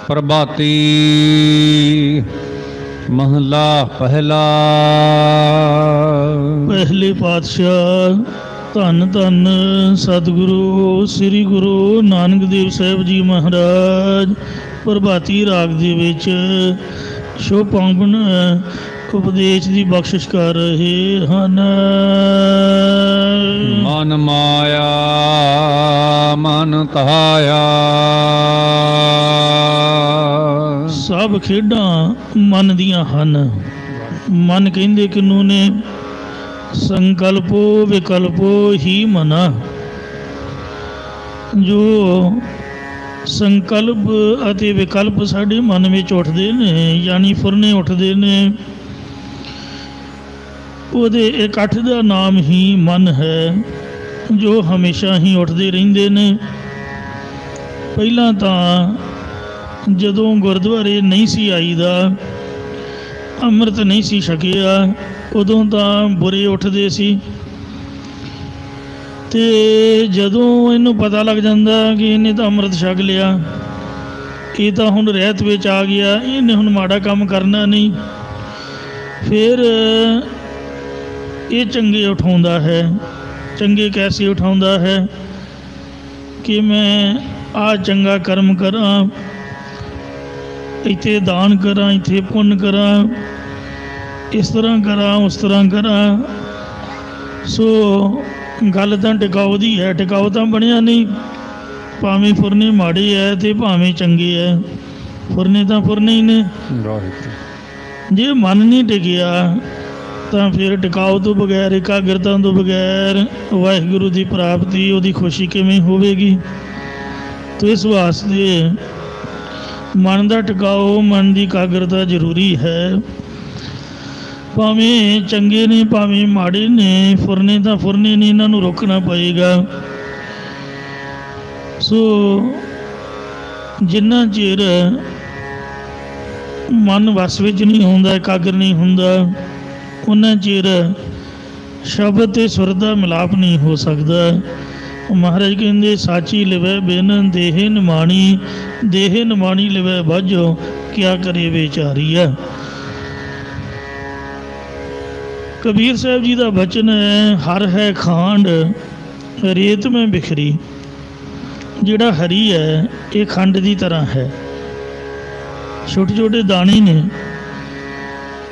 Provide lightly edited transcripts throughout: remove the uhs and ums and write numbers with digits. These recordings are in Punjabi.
प्रभाती महला पहला। पहले पातशाह धन धन सतगुरु श्री गुरु नानक देव साहब जी महाराज प्रभाती राग दे विच शो पावन उपदेश की बख्शिश कर रहे हन। मन माया मन तहाया। सब खेडां मन दियां हन। मन कहंदे किनू ने? संकल्पो विकल्पो ही मना। जो संकल्प अते विकल्प साडे मन में उठते ने यानी फुरने उठते ने, ਉਹਦੇ ਇਕੱਠ ਦਾ ਨਾਮ ਹੀ ਮਨ ਹੈ ਜੋ ਹਮੇਸ਼ਾ ਹੀ ਉੱਠਦੇ ਰਹਿੰਦੇ ਨੇ। ਪਹਿਲਾਂ ਤਾਂ ਜਦੋਂ ਗੁਰਦੁਆਰੇ ਨਹੀਂ ਸੀ ਆਈਦਾ, ਅੰਮ੍ਰਿਤ ਨਹੀਂ ਸੀ ਛਕਿਆ, ਉਦੋਂ ਤਾਂ ਬੁਰੇ ਉੱਠਦੇ ਸੀ, ਅਤੇ ਜਦੋਂ ਇਹਨੂੰ ਪਤਾ ਲੱਗ ਜਾਂਦਾ ਕਿ ਇਹਨੇ ਤਾਂ ਅੰਮ੍ਰਿਤ ਛਕ ਲਿਆ, ਇਹ ਤਾਂ ਹੁਣ ਰਹਿਤ ਵਿੱਚ ਆ ਗਿਆ, ਇਹਨੇ ਹੁਣ ਮਾੜਾ ਕੰਮ ਕਰਨਾ ਨਹੀਂ, ਫਿਰ ਇਹ ਚੰਗੇ ਉਠਾਉਂਦਾ ਹੈ। ਚੰਗੇ ਕੈਸੇ ਉਠਾਉਂਦਾ ਹੈ ਕਿ ਮੈਂ ਆਹ ਚੰਗਾ ਕਰਮ ਕਰਾਂ, ਇੱਥੇ ਦਾਨ ਕਰਾਂ, ਇੱਥੇ ਪੁੰਨ ਕਰਾਂ, ਇਸ ਤਰ੍ਹਾਂ ਕਰਾਂ, ਉਸ ਤਰ੍ਹਾਂ ਕਰਾਂ। ਸੋ ਗੱਲ ਤਾਂ ਟਿਕਾਊ ਦੀ ਹੈ, ਟਿਕਾਊ ਤਾਂ ਬਣਿਆ ਨਹੀਂ। ਭਾਵੇਂ ਫੁਰਨੇ ਮਾੜੇ ਹੈ ਅਤੇ ਭਾਵੇਂ ਚੰਗੇ ਹੈ, ਫੁਰਨੇ ਤਾਂ ਫੁਰਨੇ ਹੀ ਨੇ। ਜੇ ਮਨ ਨਹੀਂ ਟਿਕਿਆ ਤਾਂ ਫਿਰ ਟਿਕਾਊ ਤੋਂ ਬਗੈਰ, ਇਕਾਗਰਤਾ ਤੋਂ ਬਗੈਰ ਵਾਹਿਗੁਰੂ ਦੀ ਪ੍ਰਾਪਤੀ, ਉਹਦੀ ਖੁਸ਼ੀ ਕਿਵੇਂ ਹੋਵੇਗੀ? ਤੋ ਇਸ ਵਾਸਤੇ ਮਨ ਦਾ ਟਿਕਾਊ, ਮਨ ਦੀ ਇਕਾਗਰਤਾ ਜ਼ਰੂਰੀ ਹੈ। ਭਾਵੇਂ ਚੰਗੇ ਨੇ ਭਾਵੇਂ ਮਾੜੇ ਨੇ, ਫੁਰਨੇ ਤਾਂ ਫੁਰਨੇ ਨੇ, ਇਹਨਾਂ ਨੂੰ ਰੋਕਣਾ ਪਏਗਾ। ਸੋ ਜਿੰਨਾ ਚਿਰ ਮਨ ਵਸ ਵਿੱਚ ਨਹੀਂ ਹੁੰਦਾ, ਇਕਾਗਰ ਨਹੀਂ ਹੁੰਦਾ, ਉਹਨਾਂ ਚਿਰ ਸ਼ਬਦ ਅਤੇ ਸੁਰ ਦਾ ਮਿਲਾਪ ਨਹੀਂ ਹੋ ਸਕਦਾ। ਮਹਾਰਾਜ ਕਹਿੰਦੇ ਸਾਚੀ ਲਿਵੈ ਬਿਨ ਦੇਹ ਨਿਮਾਣੀ, ਦੇਹ ਨਿਮਾਣੀ ਲਿਵੈ ਬਾਝੋ, ਕਿਆ ਕਰੇ ਵਿਚਾਰੀਆ। ਕਬੀਰ ਸਾਹਿਬ ਜੀ ਦਾ ਬਚਨ ਹੈ, ਹਰ ਹੈ ਖਾਂਡ ਰੇਤ ਮੈਂ ਬਿਖਰੀ। ਜਿਹੜਾ ਹਰੀ ਹੈ ਇਹ ਖੰਡ ਦੀ ਤਰ੍ਹਾਂ ਹੈ, ਛੋਟੇ ਛੋਟੇ ਦਾਣੇ ਨੇ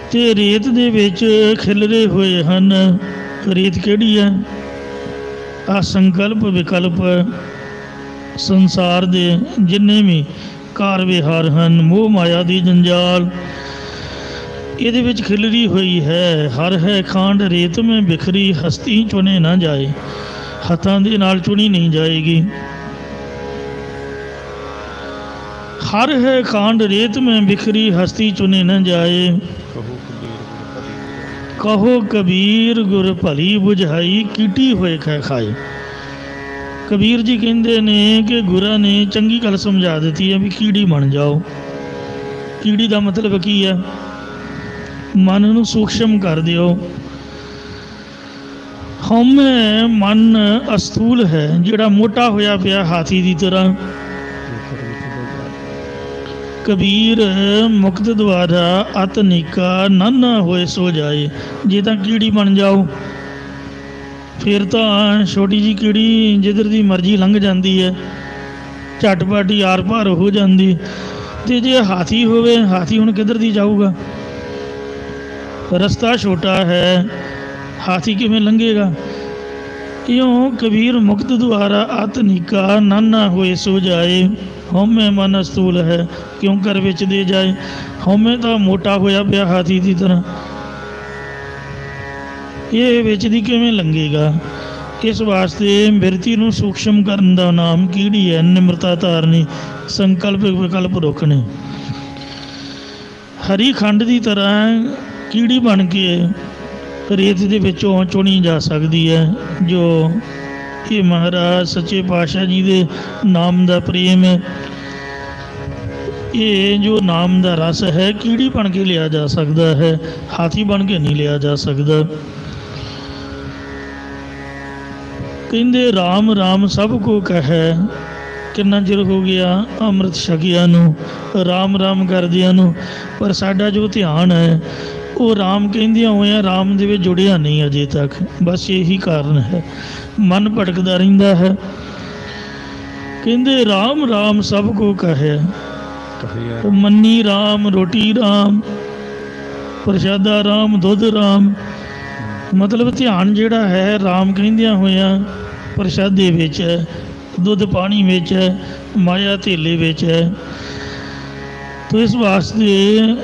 ਅਤੇ ਰੇਤ ਦੇ ਵਿੱਚ ਖਿਲਰੇ ਹੋਏ ਹਨ। ਰੇਤ ਕਿਹੜੀ ਹੈ? ਆਹ ਸੰਕਲਪ ਵਿਕਲਪ, ਸੰਸਾਰ ਦੇ ਜਿੰਨੇ ਵੀ ਕਾਰ ਵਿਹਾਰ ਹਨ, ਮੋਹ ਮਾਇਆ ਦੀ ਜੰਜਾਲ, ਇਹਦੇ ਵਿੱਚ ਖਿਲਰੀ ਹੋਈ ਹੈ। ਹਰ ਹੈ ਖਾਂਡ ਰੇਤ ਮੈਂ ਬਿਖਰੀ, ਹਸਤੀ ਚੁਣੇ ਨਾ ਜਾਏ, ਹੱਥਾਂ ਦੇ ਨਾਲ ਚੁਣੀ ਨਹੀਂ ਜਾਏਗੀ। ਹਰ ਹੈ ਖਾਂਡ ਰੇਤ ਮੈਂ ਬਿਖਰੀ, ਹਸਤੀ ਚੁਣੇ ਨਾ ਜਾਏ। ਕਹੋ ਕਬੀਰ ਗੁਰ ਭਲੀ ਬੁਝਾਈ, ਕੀਟੀ ਹੋਏ ਖੈ ਖਾਏ। ਕਬੀਰ ਜੀ ਕਹਿੰਦੇ ਨੇ ਕਿ ਗੁਰਾਂ ਨੇ ਚੰਗੀ ਗੱਲ ਸਮਝਾ ਦਿੱਤੀ ਹੈ ਵੀ ਕੀੜੀ ਬਣ ਜਾਓ। ਕੀੜੀ ਦਾ ਮਤਲਬ ਕੀ ਹੈ? ਮਨ ਨੂੰ ਸੂਖਸ਼ਮ ਕਰ ਦਿਓ। ਹਉਮੈ ਮਨ ਅਸਥੂਲ ਹੈ, ਜਿਹੜਾ ਮੋਟਾ ਹੋਇਆ ਪਿਆ ਹਾਥੀ ਦੀ ਤਰ੍ਹਾਂ। ਕਬੀਰ ਮੁਕਤ ਦੁਆਰਾ ਅਤ ਨੀਕਾ, ਨਾਨਾ ਹੋਏ ਸੋ ਜਾਏ। ਜੇ ਤਾਂ ਕੀੜੀ ਬਣ ਜਾਓ ਫਿਰ ਤਾਂ ਛੋਟੀ ਜਿਹੀ ਕੀੜੀ ਜਿੱਧਰ ਦੀ ਮਰਜ਼ੀ ਲੰਘ ਜਾਂਦੀ ਹੈ, ਝਟਪਟ ਹੀ ਆਰ ਪਾਰ ਹੋ ਜਾਂਦੀ। ਅਤੇ ਜੇ ਹਾਥੀ ਹੋਵੇ, ਹਾਥੀ ਹੁਣ ਕਿੱਧਰ ਦੀ ਜਾਊਗਾ? ਰਸਤਾ ਛੋਟਾ ਹੈ, ਹਾਥੀ ਕਿਵੇਂ ਲੰਘੇਗਾ? ਇਉਂ ਕਬੀਰ ਮੁਕਤ ਦੁਆਰਾ ਅਤ ਨੀਕਾ, ਨਾਨਾ ਹੋਏ ਸੋ ਜਾਏ। ਹਉਮੈ ਮਨ ਅਸਤੂਲ ਹੈ, ਕਿਉਂ ਕਰ ਵਿੱਚ ਦੇ ਜਾਏ। ਹਉਮੈ ਤਾਂ ਮੋਟਾ ਹੋਇਆ ਪਿਆ ਹਾਥੀ ਦੀ ਤਰ੍ਹਾਂ, ਇਹ ਵਿੱਚ ਦੀ ਕਿਵੇਂ ਲੰਘੇਗਾ? ਇਸ ਵਾਸਤੇ ਬਿਰਤੀ ਨੂੰ ਸੂਖਸ਼ਮ ਕਰਨ ਦਾ ਨਾਮ ਕੀੜੀ ਹੈ। ਨਿਮਰਤਾ ਧਾਰਨੀ, ਸੰਕਲਪ ਵਿਕਲਪ ਰੋਕਣੇ। ਹਰੀ ਖੰਡ ਦੀ ਤਰ੍ਹਾਂ ਕੀੜੀ ਬਣ ਕੇ ਰੇਤ ਦੇ ਵਿੱਚੋਂ ਚੁਣੀ ਜਾ ਸਕਦੀ ਹੈ। ਜੋ ਇਹ ਮਹਾਰਾਜ ਸੱਚੇ ਪਾਤਸ਼ਾਹ ਜੀ ਦੇ ਨਾਮ ਦਾ ਪ੍ਰੇਮ ਹੈ, ਇਹ ਜੋ ਨਾਮ ਦਾ ਰਸ ਹੈ, ਕੀੜੀ ਬਣ ਕੇ ਲਿਆ ਜਾ ਸਕਦਾ ਹੈ, ਹਾਥੀ ਬਣ ਕੇ ਨਹੀਂ ਲਿਆ ਜਾ ਸਕਦਾ। ਕਹਿੰਦੇ ਰਾਮ ਰਾਮ ਸਭ ਕੋ ਕਹੈ, ਕਿੰਨਾ ਚਿਰ ਹੋ ਗਿਆ ਅੰਮ੍ਰਿਤ ਛਕਿਆਂ ਨੂੰ, ਰਾਮ ਰਾਮ ਕਰਦਿਆਂ ਨੂੰ, ਪਰ ਸਾਡਾ ਜੋ ਧਿਆਨ ਹੈ ਉਹ ਰਾਮ ਕਹਿੰਦਿਆਂ ਹੋਇਆਂ ਰਾਮ ਦੇ ਵਿੱਚ ਜੁੜਿਆ ਨਹੀਂ ਅਜੇ ਤੱਕ। ਬਸ ਇਹੀ ਕਾਰਨ ਹੈ, ਮਨ ਭਟਕਦਾ ਰਹਿੰਦਾ ਹੈ। ਕਹਿੰਦੇ ਰਾਮ ਰਾਮ ਸਭ ਕੋ ਕਹੇ, ਉਹ ਮੰਨੀ ਰਾਮ ਰੋਟੀ ਰਾਮ, ਪ੍ਰਸ਼ਾਦਾ ਰਾਮ ਦੁੱਧ ਰਾਮ। ਮਤਲਬ ਧਿਆਨ ਜਿਹੜਾ ਹੈ ਰਾਮ ਕਹਿੰਦਿਆਂ ਹੋਇਆਂ ਪ੍ਰਸ਼ਾਦੇ ਵਿੱਚ ਹੈ, ਦੁੱਧ ਪਾਣੀ ਵਿੱਚ ਹੈ, ਮਾਇਆ ਧੇਲੇ ਵਿੱਚ ਹੈ। ਤੋ ਇਸ ਵਾਸਤੇ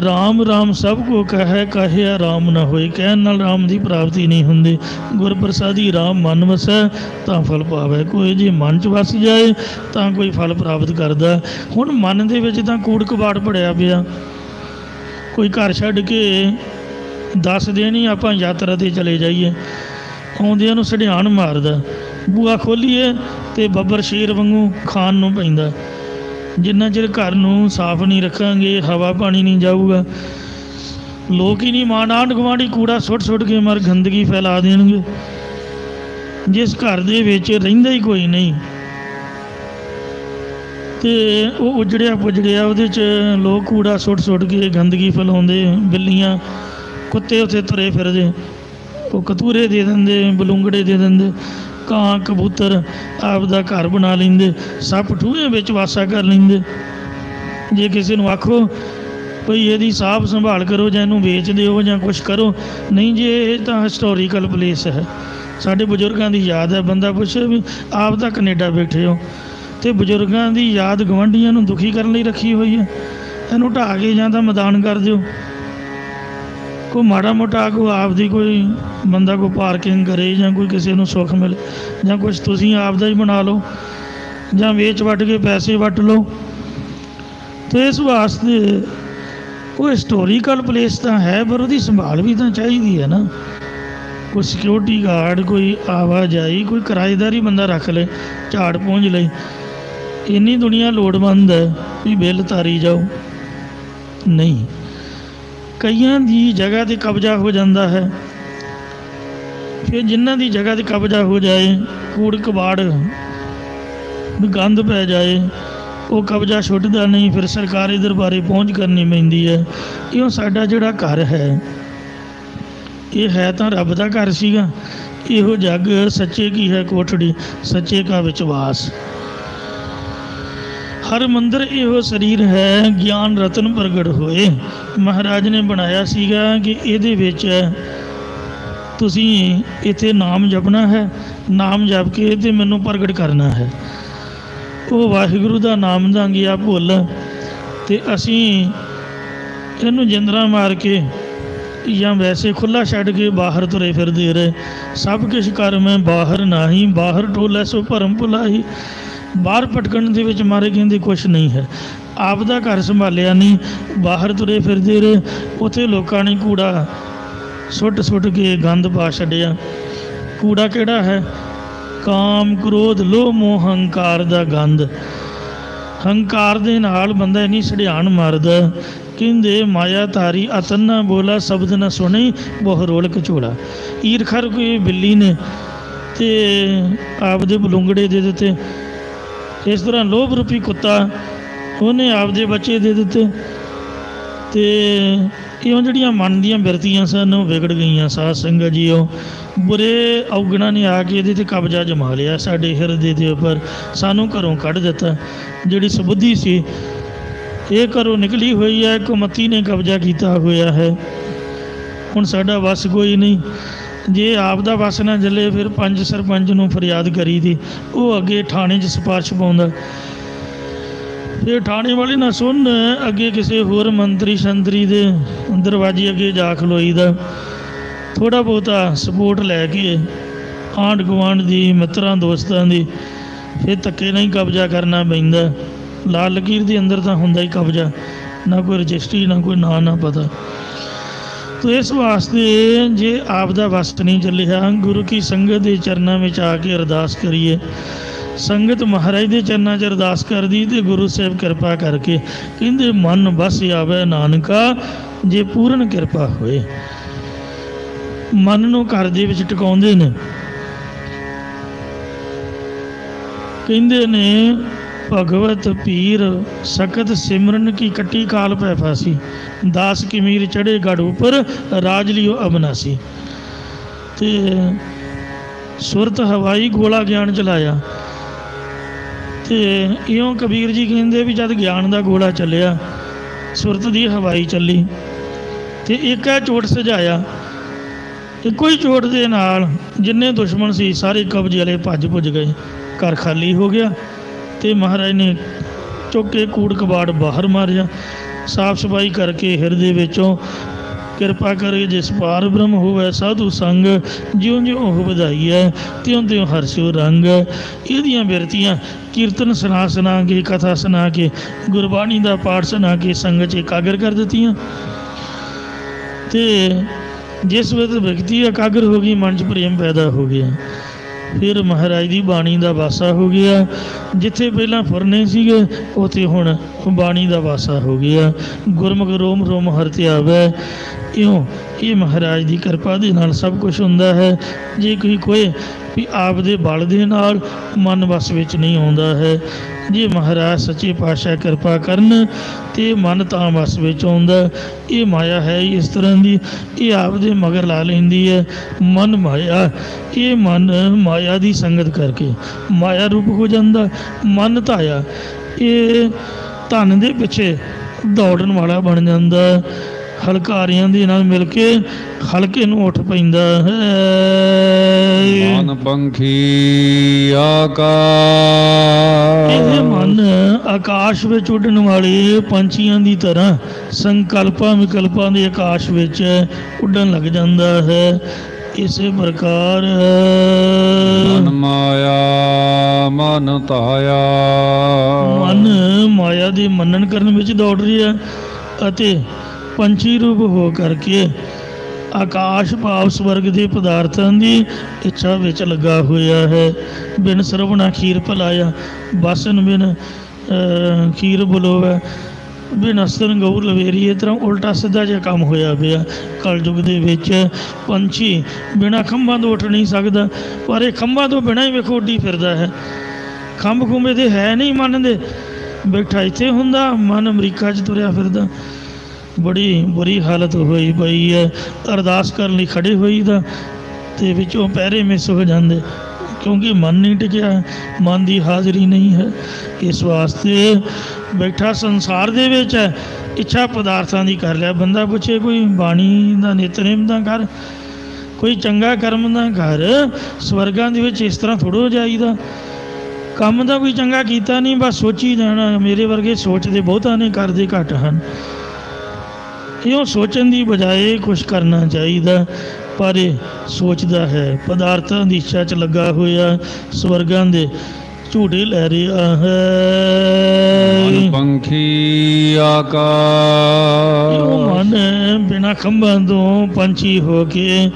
ਰਾਮ ਰਾਮ ਸਭ ਕੋ ਕਹੈ, ਕਹਿਆ ਰਾਮ ਨਾ ਹੋਏ। ਕਹਿਣ ਨਾਲ ਰਾਮ ਦੀ ਪ੍ਰਾਪਤੀ ਨਹੀਂ ਹੁੰਦੀ। ਗੁਰ ਪ੍ਰਸਾਦੀ ਰਾਮ ਮਨ ਵਸੈ ਤਾਂ ਫਲ ਪਾਵੈ। ਕੋਈ ਜੇ ਮਨ 'ਚ ਵਸ ਜਾਏ ਤਾਂ ਕੋਈ ਫਲ ਪ੍ਰਾਪਤ ਕਰਦਾ। ਹੁਣ ਮਨ ਦੇ ਵਿੱਚ ਤਾਂ ਕੂੜ ਕਬਾੜ ਭੜਿਆ ਪਿਆ। ਕੋਈ ਘਰ ਛੱਡ ਕੇ 10 ਦਿਨ ਹੀ ਆਪਾਂ ਯਾਤਰਾ 'ਤੇ ਚਲੇ ਜਾਈਏ, ਆਉਂਦਿਆਂ ਨੂੰ ਸੜਿਆਣ ਮਾਰਦਾ। ਬੂਆ ਖੋਲੀਏ ਅਤੇ ਬੱਬਰ ਸ਼ੇਰ ਵਾਂਗੂ ਖਾਣ ਨੂੰ ਪੈਂਦਾ। ਜਿੰਨਾ ਚਿਰ ਘਰ ਨੂੰ ਸਾਫ਼ ਨਹੀਂ ਰੱਖਾਂਗੇ ਹਵਾ ਪਾਣੀ ਨਹੀਂ ਜਾਊਗਾ। ਲੋਕ ਹੀ ਨਹੀਂ, ਮਾਣ ਆਂਢ ਗੁਆਂਢੀ ਕੂੜਾ ਸੁੱਟ ਕੇ ਮਰ ਗੰਦਗੀ ਫੈਲਾ ਦੇਣਗੇ। ਜਿਸ ਘਰ ਦੇ ਵਿੱਚ ਰਹਿੰਦਾ ਹੀ ਕੋਈ ਨਹੀਂ ਅਤੇ ਉਹ ਉਜੜਿਆ ਪੁਜੜਿਆ ਉਹਦੇ 'ਚ ਲੋਕ ਕੂੜਾ ਸੁੱਟ ਕੇ ਗੰਦਗੀ ਫੈਲਾਉਂਦੇ। ਬਿੱਲੀਆਂ ਕੁੱਤੇ ਉੱਥੇ ਤੁਰੇ ਫਿਰਦੇ, ਉਹ ਕਤੂਰੇ ਦੇ ਦਿੰਦੇ, ਬਲੂੰਗੜੇ ਦੇ ਦਿੰਦੇ। ਕਾਂ ਕਬੂਤਰ ਆਪਦਾ ਘਰ ਬਣਾ ਲੈਂਦੇ, ਸੱਪ ਠੂਹੇ ਵਿੱਚ ਵਾਸਾ ਕਰ ਲੈਂਦੇ। ਜੇ ਕਿਸੇ ਨੂੰ ਆਖੋ ਭਈ ਇਹਦੀ ਸਾਂਭ ਸੰਭਾਲ ਕਰੋ ਜਾਂ ਇਹਨੂੰ ਵੇਚ ਦਿਓ ਜਾਂ ਕੁਛ ਕਰੋ, ਨਹੀਂ ਜੀ ਇਹ ਤਾਂ ਹਿਸਟੋਰੀਕਲ ਪਲੇਸ ਹੈ, ਸਾਡੇ ਬਜ਼ੁਰਗਾਂ ਦੀ ਯਾਦ ਹੈ। ਬੰਦਾ ਪੁੱਛੇ ਵੀ ਆਪ ਤਾਂ ਕੈਨੇਡਾ ਬੈਠੇ ਹੋ ਅਤੇ ਬਜ਼ੁਰਗਾਂ ਦੀ ਯਾਦ ਗਵਾਂਢੀਆਂ ਨੂੰ ਦੁਖੀ ਕਰਨ ਲਈ ਰੱਖੀ ਹੋਈ ਹੈ। ਇਹਨੂੰ ਢਾਹ ਕੇ ਜਾਂ ਤਾਂ ਮੈਦਾਨ ਕਰ ਦਿਓ। ਕੋਈ ਮਾੜਾ ਮੋਟਾ ਕੋਈ ਆਪਦੀ ਕੋਈ ਬੰਦਾ ਕੋਈ ਪਾਰਕਿੰਗ ਕਰੇ ਜਾਂ ਕੋਈ ਕਿਸੇ ਨੂੰ ਸੁੱਖ ਮਿਲੇ ਜਾਂ ਕੁਛ ਤੁਸੀਂ ਆਪਦਾ ਹੀ ਬਣਾ ਲਓ ਜਾਂ ਵੇਚ ਵੱਟ ਕੇ ਪੈਸੇ ਵੱਟ ਲਓ। ਅਤੇ ਇਸ ਵਾਸਤੇ ਉਹ ਹਿਸਟੋਰੀਕਲ ਪਲੇਸ ਤਾਂ ਹੈ, ਪਰ ਉਹਦੀ ਸੰਭਾਲ ਵੀ ਤਾਂ ਚਾਹੀਦੀ ਹੈ ਨਾ। ਕੋਈ ਸਿਕਿਉਰਿਟੀ ਗਾਰਡ, ਕੋਈ ਆਵਾਜਾਈ, ਕੋਈ ਕਿਰਾਏਦਾਰ ਹੀ ਬੰਦਾ ਰੱਖ ਲਏ, ਝਾੜ ਪੂੰਝ ਲਈ। ਇੰਨੀ ਦੁਨੀਆ ਲੋੜਵੰਦ ਹੈ ਵੀ ਬਿੱਲ ਤਾਰੀ ਜਾਓ। ਨਹੀਂ, ਕਈਆਂ ਦੀ ਜਗ੍ਹਾ 'ਤੇ ਕਬਜ਼ਾ ਹੋ ਜਾਂਦਾ ਹੈ। ਫਿਰ ਜਿਨ੍ਹਾਂ ਦੀ ਜਗ੍ਹਾ 'ਤੇ ਕਬਜ਼ਾ ਹੋ ਜਾਏ, ਕੂੜ ਕਬਾੜ ਗੰਦ ਪੈ ਜਾਏ, ਉਹ ਕਬਜ਼ਾ ਛੁੱਟਦਾ ਨਹੀਂ। ਫਿਰ ਸਰਕਾਰੀ ਦਰਬਾਰੇ ਪਹੁੰਚ ਕਰਨੀ ਪੈਂਦੀ ਹੈ। ਇਉਂ ਸਾਡਾ ਜਿਹੜਾ ਘਰ ਹੈ ਇਹ ਹੈ ਤਾਂ ਰੱਬ ਦਾ ਘਰ ਸੀਗਾ। ਇਹੋ ਜੱਗ ਸੱਚੇ ਕੀ ਹੈ ਕੋਠੜੀ, ਸੱਚੇ ਕਾ ਵਿਸ਼ਵਾਸ। ਹਰ ਮੰਦਰ ਇਹੋ ਸਰੀਰ ਹੈ, ਗਿਆਨ ਰਤਨ ਪ੍ਰਗਟ ਹੋਏ। ਮਹਾਰਾਜ ਨੇ ਬਣਾਇਆ ਸੀਗਾ ਕਿ ਇਹਦੇ ਵਿੱਚ ਤੁਸੀਂ ਇੱਥੇ ਨਾਮ ਜਪਣਾ ਹੈ, ਨਾਮ ਜਪ ਕੇ ਅਤੇ ਮੈਨੂੰ ਪ੍ਰਗਟ ਕਰਨਾ ਹੈ। ਉਹ ਵਾਹਿਗੁਰੂ ਦਾ ਨਾਮ ਦਾ ਗਿਆ ਭੁੱਲ ਅਤੇ ਅਸੀਂ ਇਹਨੂੰ ਜਿੰਦਰਾ ਮਾਰ ਕੇ ਜਾਂ ਵੈਸੇ ਖੁੱਲ੍ਹਾ ਛੱਡ ਕੇ ਬਾਹਰ ਤੁਰੇ ਫਿਰਦੇ ਰਹੇ। ਸਭ ਕੁਛ ਕਰ ਮੈਂ ਬਾਹਰ ਨਾਹੀਂ, ਬਾਹਰ ਟੋਲੇ ਸੋ ਭਰਮ ਭੁਲਾਹੀ। ਬਾਹਰ ਭਟਕਣ ਦੇ ਵਿੱਚ ਮਾਰੇ ਕਹਿੰਦੇ ਕੁਛ ਨਹੀਂ ਹੈ। ਆਪ ਦਾ ਘਰ ਸੰਭਾਲਿਆ ਨਹੀਂ, ਬਾਹਰ ਤੁਰੇ ਫਿਰਦੇ ਰਹੇ। ਉੱਥੇ ਲੋਕਾਂ ਨੇ ਕੂੜਾ ਸੁੱਟ ਕੇ ਗੰਦ ਪਾ ਛੱਡਿਆ। ਕੂੜਾ ਕਿਹੜਾ ਹੈ? ਕਾਮ ਕ੍ਰੋਧ ਲੋਭ ਮੋਹ ਹੰਕਾਰ ਦਾ ਗੰਦ। ਹੰਕਾਰ ਦੇ ਨਾਲ ਬੰਦਾ ਇੰਨੀ ਸੜਿਆਣ ਮਾਰਦਾ। ਕਹਿੰਦੇ ਮਾਇਆ ਧਾਰੀ ਅਤਨ ਨਾ ਬੋਲਾ, ਸ਼ਬਦ ਨਾ ਸੁਣੀ ਬਹੁ ਰੋਲ ਕਚੋਲਾ। ਈਰਖਾ ਕੋਈ ਬਿੱਲੀ ਨੇ ਅਤੇ ਆਪਦੇ ਬਲੂੰਗੜੇ ਦੇ ਦਿੱਤੇ। ਇਸ ਤਰ੍ਹਾਂ ਲੋਭ ਰੂਪੀ ਕੁੱਤਾ ਉਹਨੇ ਆਪਦੇ ਬੱਚੇ ਦੇ ਦਿੱਤੇ। ਅਤੇ ਇਉਂ ਜਿਹੜੀਆਂ ਮਨ ਦੀਆਂ ਬਿਰਤੀਆਂ ਸਨ ਉਹ ਵਿਗੜ ਗਈਆਂ। ਸਾਧ ਸੰਗਤ ਜੀ, ਉਹ ਬੁਰੇ ਔਗਣਾਂ ਨੇ ਆ ਕੇ ਇਹਦੇ 'ਤੇ ਕਬਜ਼ਾ ਜਮਾ ਲਿਆ, ਸਾਡੇ ਹਿਰਦੇ ਦੇ ਉੱਪਰ। ਸਾਨੂੰ ਘਰੋਂ ਕੱਢ ਦਿੱਤਾ। ਜਿਹੜੀ ਸੁਬੁੱਧੀ ਸੀ ਇਹ ਘਰੋਂ ਨਿਕਲੀ ਹੋਈ ਹੈ, ਕੁਮੱਤੀ ਨੇ ਕਬਜ਼ਾ ਕੀਤਾ ਹੋਇਆ ਹੈ। ਹੁਣ ਸਾਡਾ ਵੱਸ ਕੋਈ ਨਹੀਂ। ਜੇ ਆਪ ਦਾ ਵੱਸ ਨਾ ਚੱਲੇ ਫਿਰ ਪੰਜ ਸਰਪੰਚ ਨੂੰ ਫਰਿਆਦ ਕਰੀ ਦੀ, ਉਹ ਅੱਗੇ ਥਾਣੇ 'ਚ ਸਿਫਾਰਿਸ਼ ਪਾਉਂਦਾ। ਫਿਰ ਥਾਣੇ ਵਾਲੇ ਨਾ ਸੁਣ, ਅੱਗੇ ਕਿਸੇ ਹੋਰ ਮੰਤਰੀ ਸ਼ੰਤਰੀ ਦੇ ਦਰਵਾਜ਼ੇ ਅੱਗੇ ਜਾ ਖਲੋਈਦਾ। ਥੋੜ੍ਹਾ ਬਹੁਤਾ ਸਪੋਰਟ ਲੈ ਕੇ ਆਂਢ ਗੁਆਂਢ ਦੀ, ਮਿੱਤਰਾਂ ਦੋਸਤਾਂ ਦੀ, ਫਿਰ ਧੱਕੇ ਨਾਲ ਹੀ ਕਬਜ਼ਾ ਕਰਨਾ ਪੈਂਦਾ। ਲਾਲ ਲਕੀਰ ਦੇ ਅੰਦਰ ਤਾਂ ਹੁੰਦਾ ਹੀ ਕਬਜ਼ਾ, ਨਾ ਕੋਈ ਰਜਿਸਟਰੀ, ਨਾ ਕੋਈ ਨਾਂ, ਨਾ ਪਤਾ। ਤੋ ਇਸ ਵਾਸਤੇ ਜੇ ਆਪ ਦਾ ਵਸ ਨਹੀਂ ਚੱਲਿਆ, ਗੁਰੂ ਕੀ ਸੰਗਤ ਦੇ ਚਰਨਾਂ ਵਿੱਚ ਆ ਕੇ ਅਰਦਾਸ ਕਰੀਏ। ਸੰਗਤ ਮਹਾਰਾਜ ਦੇ ਚਰਨਾਂ 'ਚ ਅਰਦਾਸ ਕਰਦੀ ਅਤੇ ਗੁਰੂ ਸਾਹਿਬ ਕਿਰਪਾ ਕਰਕੇ ਕਹਿੰਦੇ ਮਨ ਬਸ ਆਵੇ ਨਾਨਕਾ, ਜੇ ਪੂਰਨ ਕਿਰਪਾ ਹੋਏ। ਮਨ ਨੂੰ ਘਰ ਦੇ ਵਿੱਚ ਟਿਕਾਉਂਦੇ ਨੇ। ਕਹਿੰਦੇ ਨੇ ਭਗਵਤ ਪੀਰ ਸਕਤ ਸਿਮਰਨ ਕੀ ਕੱਟੀ ਕਾਲ ਪੈ ਫਾਸੀ, ਦਾਸ ਕਿਮੀਰ ਚੜੇ ਗੜ ਉਪਰ ਰਾਜ ਲਿਓ ਅਬਨਾਸੀ। ਤੇ ਸੁਰਤ ਹਵਾਈ ਗੋਲਾ ਗਿਆਨ ਚਲਾਇਆ। ਤੇ ਇਉਂ ਕਬੀਰ ਜੀ ਕਹਿੰਦੇ ਵੀ ਜਦ ਗਿਆਨ ਦਾ ਗੋਲਾ ਚੱਲਿਆ, ਸੁਰਤ ਦੀ ਹਵਾਈ ਚੱਲੀ, ਤੇ ਇੱਕ ਹੈ ਚੋਟ ਸਜਾਇਆ। ਇੱਕੋ ਹੀ ਚੋਟ ਦੇ ਨਾਲ ਜਿੰਨੇ ਦੁਸ਼ਮਣ ਸੀ ਸਾਰੇ ਕਬਜ਼ੇ ਵਾਲੇ ਭੱਜ ਭੁੱਜ ਗਏ, ਘਰ ਖਾਲੀ ਹੋ ਗਿਆ। ਤੇ ਮਹਾਰਾਜ ਨੇ ਚੁੱਕ ਕੇ ਕੂੜ ਕਬਾੜ ਬਾਹਰ ਮਾਰਿਆ, ਸਾਫ ਸਫਾਈ ਕਰਕੇ ਹਿਰਦੇ ਵਿੱਚੋਂ ਕਿਰਪਾ ਕਰੇ ਜਿਸ ਪਾਰ ਬ੍ਰਹਮ ਹੋਵੇ ਸਾਧੂ ਸੰਗ, ਜਿਉਂ ਜਿਉਂ ਉਹ ਵਧਾਈ ਹੈ ਤਿਉਂ ਤਿਉਂ ਹਰਸਿਓ ਰੰਗ। ਇਹਦੀਆਂ ਬਿਰਤੀਆਂ ਕੀਰਤਨ ਸੁਣਾ ਕੇ, ਕਥਾ ਸੁਣਾ ਕੇ, ਗੁਰਬਾਣੀ ਦਾ ਪਾਠ ਸੁਣਾ ਕੇ ਸੰਗਤ 'ਚ ਇਕਾਗਰ ਕਰ ਦਿੱਤੀਆਂ। ਤੇ ਜਿਸ ਵੇਲੇ ਵਿਅਕਤੀ ਇਕਾਗਰ ਹੋ ਗਈ, ਮਨ 'ਚ ਪ੍ਰੇਮ ਪੈਦਾ ਹੋ ਗਿਆ, ਫਿਰ ਮਹਾਰਾਜ ਦੀ ਬਾਣੀ ਦਾ ਵਾਸਾ ਹੋ ਗਿਆ। ਜਿੱਥੇ ਪਹਿਲਾਂ ਫੁਰਨੇ ਸੀਗੇ ਉੱਥੇ ਹੁਣ ਬਾਣੀ ਦਾ ਵਾਸਾ ਹੋ ਗਿਆ। ਗੁਰਮੁਖ ਰੋਮ ਰੋਮ ਹਰਿ ਧਿਆਵੈ। ਇਉਂ ਇਹ ਮਹਾਰਾਜ ਦੀ ਕਿਰਪਾ ਦੇ ਨਾਲ ਸਭ ਕੁਝ ਹੁੰਦਾ ਹੈ। ਜੇ ਕੋਈ ਵੀ ਆਪ ਦੇ ਬਲ ਦੇ ਨਾਲ ਮਨ ਵਸ ਵਿੱਚ ਨਹੀਂ ਆਉਂਦਾ ਹੈ। ਜੇ ਮਹਾਰਾਜ ਸੱਚੇ ਪਾਤਸ਼ਾਹ ਕਿਰਪਾ ਕਰਨ ਤੇ ਮਨ ਤਾਂ ਵਸ ਵਿੱਚ ਆਉਂਦਾ। ਇਹ ਮਾਇਆ ਹੈ ਇਸ ਤਰ੍ਹਾਂ ਦੀ, ਇਹ ਆਪ ਦੇ ਮਗਰ ਲਾ ਲੈਂਦੀ ਹੈ। ਮਨ ਮਾਇਆ, ਇਹ ਮਨ ਮਾਇਆ ਦੀ ਸੰਗਤ ਕਰਕੇ ਮਾਇਆ ਰੂਪ ਹੋ ਜਾਂਦਾ। ਮਨ ਧਾਇਆ, ਇਹ ਧਨ ਦੇ ਪਿੱਛੇ ਦੌੜਨ ਵਾਲਾ ਬਣ ਜਾਂਦਾ। ਹਲਕਾਰਿਆਂ ਦੇ ਨਾਲ ਮਿਲ ਕੇ ਹਲਕੇ ਨੂੰ ਉੱਠ ਪੈਂਦਾ ਹੈ। ਮਨ ਪੰਖੀ ਆਕਾਸ਼, ਇਹ ਮਨ ਆਕਾਸ਼ ਵਿੱਚ ਉੱਡਣ ਵਾਲੇ ਪੰਛੀਆਂ ਦੀ ਤਰ੍ਹਾਂ ਸੰਕਲਪਾਂ ਵਿਕਲਪਾਂ ਦੇ ਆਕਾਸ਼ ਵਿੱਚ ਉੱਡਣ ਲੱਗ ਜਾਂਦਾ ਹੈ। ਇਸੇ ਪ੍ਰਕਾਰ ਮਨ ਮਾਇਆ ਮਨ ਧਾਇਆ, ਮਨ ਮਾਇਆ ਦੇ ਮੰਨਣ ਕਰਨ ਵਿੱਚ ਦੌੜ ਰਿਹਾ ਅਤੇ ਪੰਛੀ ਰੂਪ ਹੋ ਕਰਕੇ ਆਕਾਸ਼ ਭਾਵ ਸਵਰਗ ਦੇ ਪਦਾਰਥਾਂ ਦੀ ਇੱਛਾ ਵਿੱਚ ਲੱਗਾ ਹੋਇਆ ਹੈ। ਬਿਨ ਸਰਵਣਾ ਖੀਰ ਭਲਾਇਆ, ਬਾਸਨ ਬਿਨ ਖੀਰ ਬੁਲੋਵੈ, ਬਿਨ ਅਸਤਨ ਗਊ ਲਵੇਰੀ। ਇਸ ਤਰ੍ਹਾਂ ਉਲਟਾ ਸਿੱਧਾ ਜਿਹਾ ਕੰਮ ਹੋਇਆ ਪਿਆ ਕਲਯੁਗ ਦੇ ਵਿੱਚ। ਪੰਛੀ ਬਿਨਾਂ ਖੰਭਾਂ ਤੋਂ ਉੱਠ ਨਹੀਂ ਸਕਦਾ, ਪਰ ਇਹ ਖੰਭਾਂ ਤੋਂ ਬਿਨਾਂ ਹੀ ਵੇਖੋ ਉੱਡੀ ਫਿਰਦਾ ਹੈ। ਖੰਭ ਖੁੰਬੇ ਤੇ ਹੈ ਨਹੀਂ ਮਨ ਦੇ, ਬੈਠਾ ਇੱਥੇ ਹੁੰਦਾ, ਮਨ ਅਮਰੀਕਾ 'ਚ ਤੁਰਿਆ ਫਿਰਦਾ। ਬੜੀ ਬੁਰੀ ਹਾਲਤ ਹੋਈ ਪਈ ਹੈ। ਅਰਦਾਸ ਕਰਨ ਲਈ ਖੜੇ ਹੋਈਦਾ ਅਤੇ ਵਿੱਚੋਂ ਪਹਿਰੇ ਮਿਸ ਹੋ ਜਾਂਦੇ, ਕਿਉਂਕਿ ਮਨ ਨਹੀਂ ਟਿਕਿਆ, ਮਨ ਦੀ ਹਾਜ਼ਰੀ ਨਹੀਂ ਹੈ। ਇਸ ਵਾਸਤੇ ਬੈਠਾ ਸੰਸਾਰ ਦੇ ਵਿੱਚ ਹੈ, ਇੱਛਾ ਪਦਾਰਥਾਂ ਦੀ ਕਰ ਲਿਆ। ਬੰਦਾ ਪੁੱਛੇ ਕੋਈ ਬਾਣੀ ਦਾ ਨਿਤਨੇਮ ਦਾ ਕਰ, ਕੋਈ ਚੰਗਾ ਕਰਮ ਦਾ ਕਰ। ਸਵਰਗਾਂ ਦੇ ਵਿੱਚ ਇਸ ਤਰ੍ਹਾਂ ਥੋੜ੍ਹਾ ਜਾਈਦਾ। ਕੰਮ ਦਾ ਕੋਈ ਚੰਗਾ ਕੀਤਾ ਨਹੀਂ, ਬਸ ਸੋਚੀ ਜਾਣਾ। ਮੇਰੇ ਵਰਗੇ ਸੋਚਦੇ ਬਹੁਤਾਂ ਨੇ, ਕਰਦੇ ਘੱਟ ਹਨ। ਇਉਂ ਸੋਚਣ ਦੀ ਬਜਾਏ ਕੁਛ ਕਰਨਾ ਚਾਹੀਦਾ, ਪਰ ਇਹ ਸੋਚਦਾ ਹੈ, ਪਦਾਰਥਾਂ ਦੀ ਇੱਛਾ 'ਚ ਲੱਗਾ ਹੋਇਆ, ਸਵਰਗਾਂ ਦੇ ਝੂਟੇ ਲੈ ਰਿਹਾ ਹੈ। ਮਨ ਪੰਖੀ ਆਕਾਸ਼, ਉਹ ਮਨ ਬਿਨਾਂ ਖੰਭਾਂ ਤੋਂ ਪੰਛੀ ਹੋ ਕੇ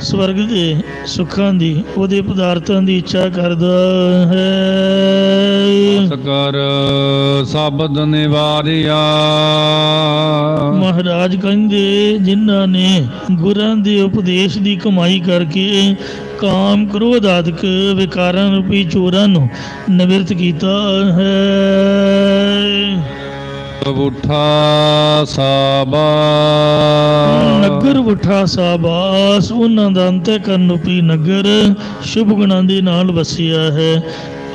ਸਵਰਗ ਦੇ ਸੁੱਖਾਂ ਦੀ, ਉਹਦੇ ਪਦਾਰਥਾਂ ਦੀ ਇੱਛਾ ਕਰਦਾ ਹੈ। ਕਰ ਸ਼ਬਦ ਨਿਵਾਰਿਆ, ਮਹਾਰਾਜ ਕਹਿੰਦੇ ਜਿਨ੍ਹਾਂ ਨੇ ਗੁਰਾਂ ਦੇ ਉਪਦੇਸ਼ ਦੀ ਕਮਾਈ ਕਰਕੇ ਕਾਮ ਕ੍ਰੋਧ ਆਦਿਕ ਵਿਕਾਰਾਂ ਰੂਪੀ ਚੋਰਾਂ ਨੂੰ ਨਿਵਰਤ ਕੀਤਾ ਹੈ। ਉਠਾ ਸਾਬਾਸ, ਨਗਰ ਉਠਾ ਸਾਬਾਸ, ਉਹਨਾਂ ਦਾ ਅੰਤःਕਰਨ ਰੂਪੀ ਨਗਰ ਸ਼ੁਭ ਗੁਣਾਂ ਦੇ ਨਾਲ ਵਸਿਆ ਹੈ।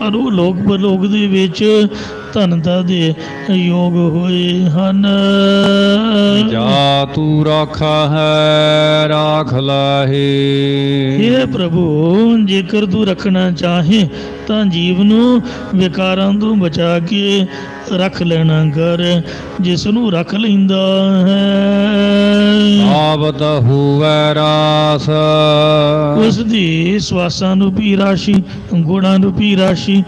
ਔਰ ਉਹ ਲੋਕ ਪਰਲੋਕ ਦੇ ਵਿੱਚ ਧਨਤਾ ਦੇ ਯੋਗ ਹੋਏ ਹਨ। ਜਾ ਤੂੰ ਰਾਖਾ ਹੈ ਰਾਖ ਲਾਹੇ, ਇਹ ਪ੍ਰਭੂ ਜੇਕਰ ਤੂੰ ਰੱਖਣਾ ਚਾਹੇ ਤਾਂ ਜੀਵ ਨੂੰ ਵਿਕਾਰਾਂ ਤੋਂ ਬਚਾ ਕੇ ਰੱਖ ਲੈਣਾ ਕਰ। ਜਿਸ ਨੂੰ ਰੱਖ ਲੈਂਦਾ ਹੈ ਆਵਤ ਹੋਵੈ ਰਾਸ, ਉਸ ਦੀ ਸਵਾਸਾਂ ਰੂਪੀ ਰਾਸ਼ੀ, ਗੁਣਾਂ ਰੂਪੀ ਰਾਸ਼ੀ,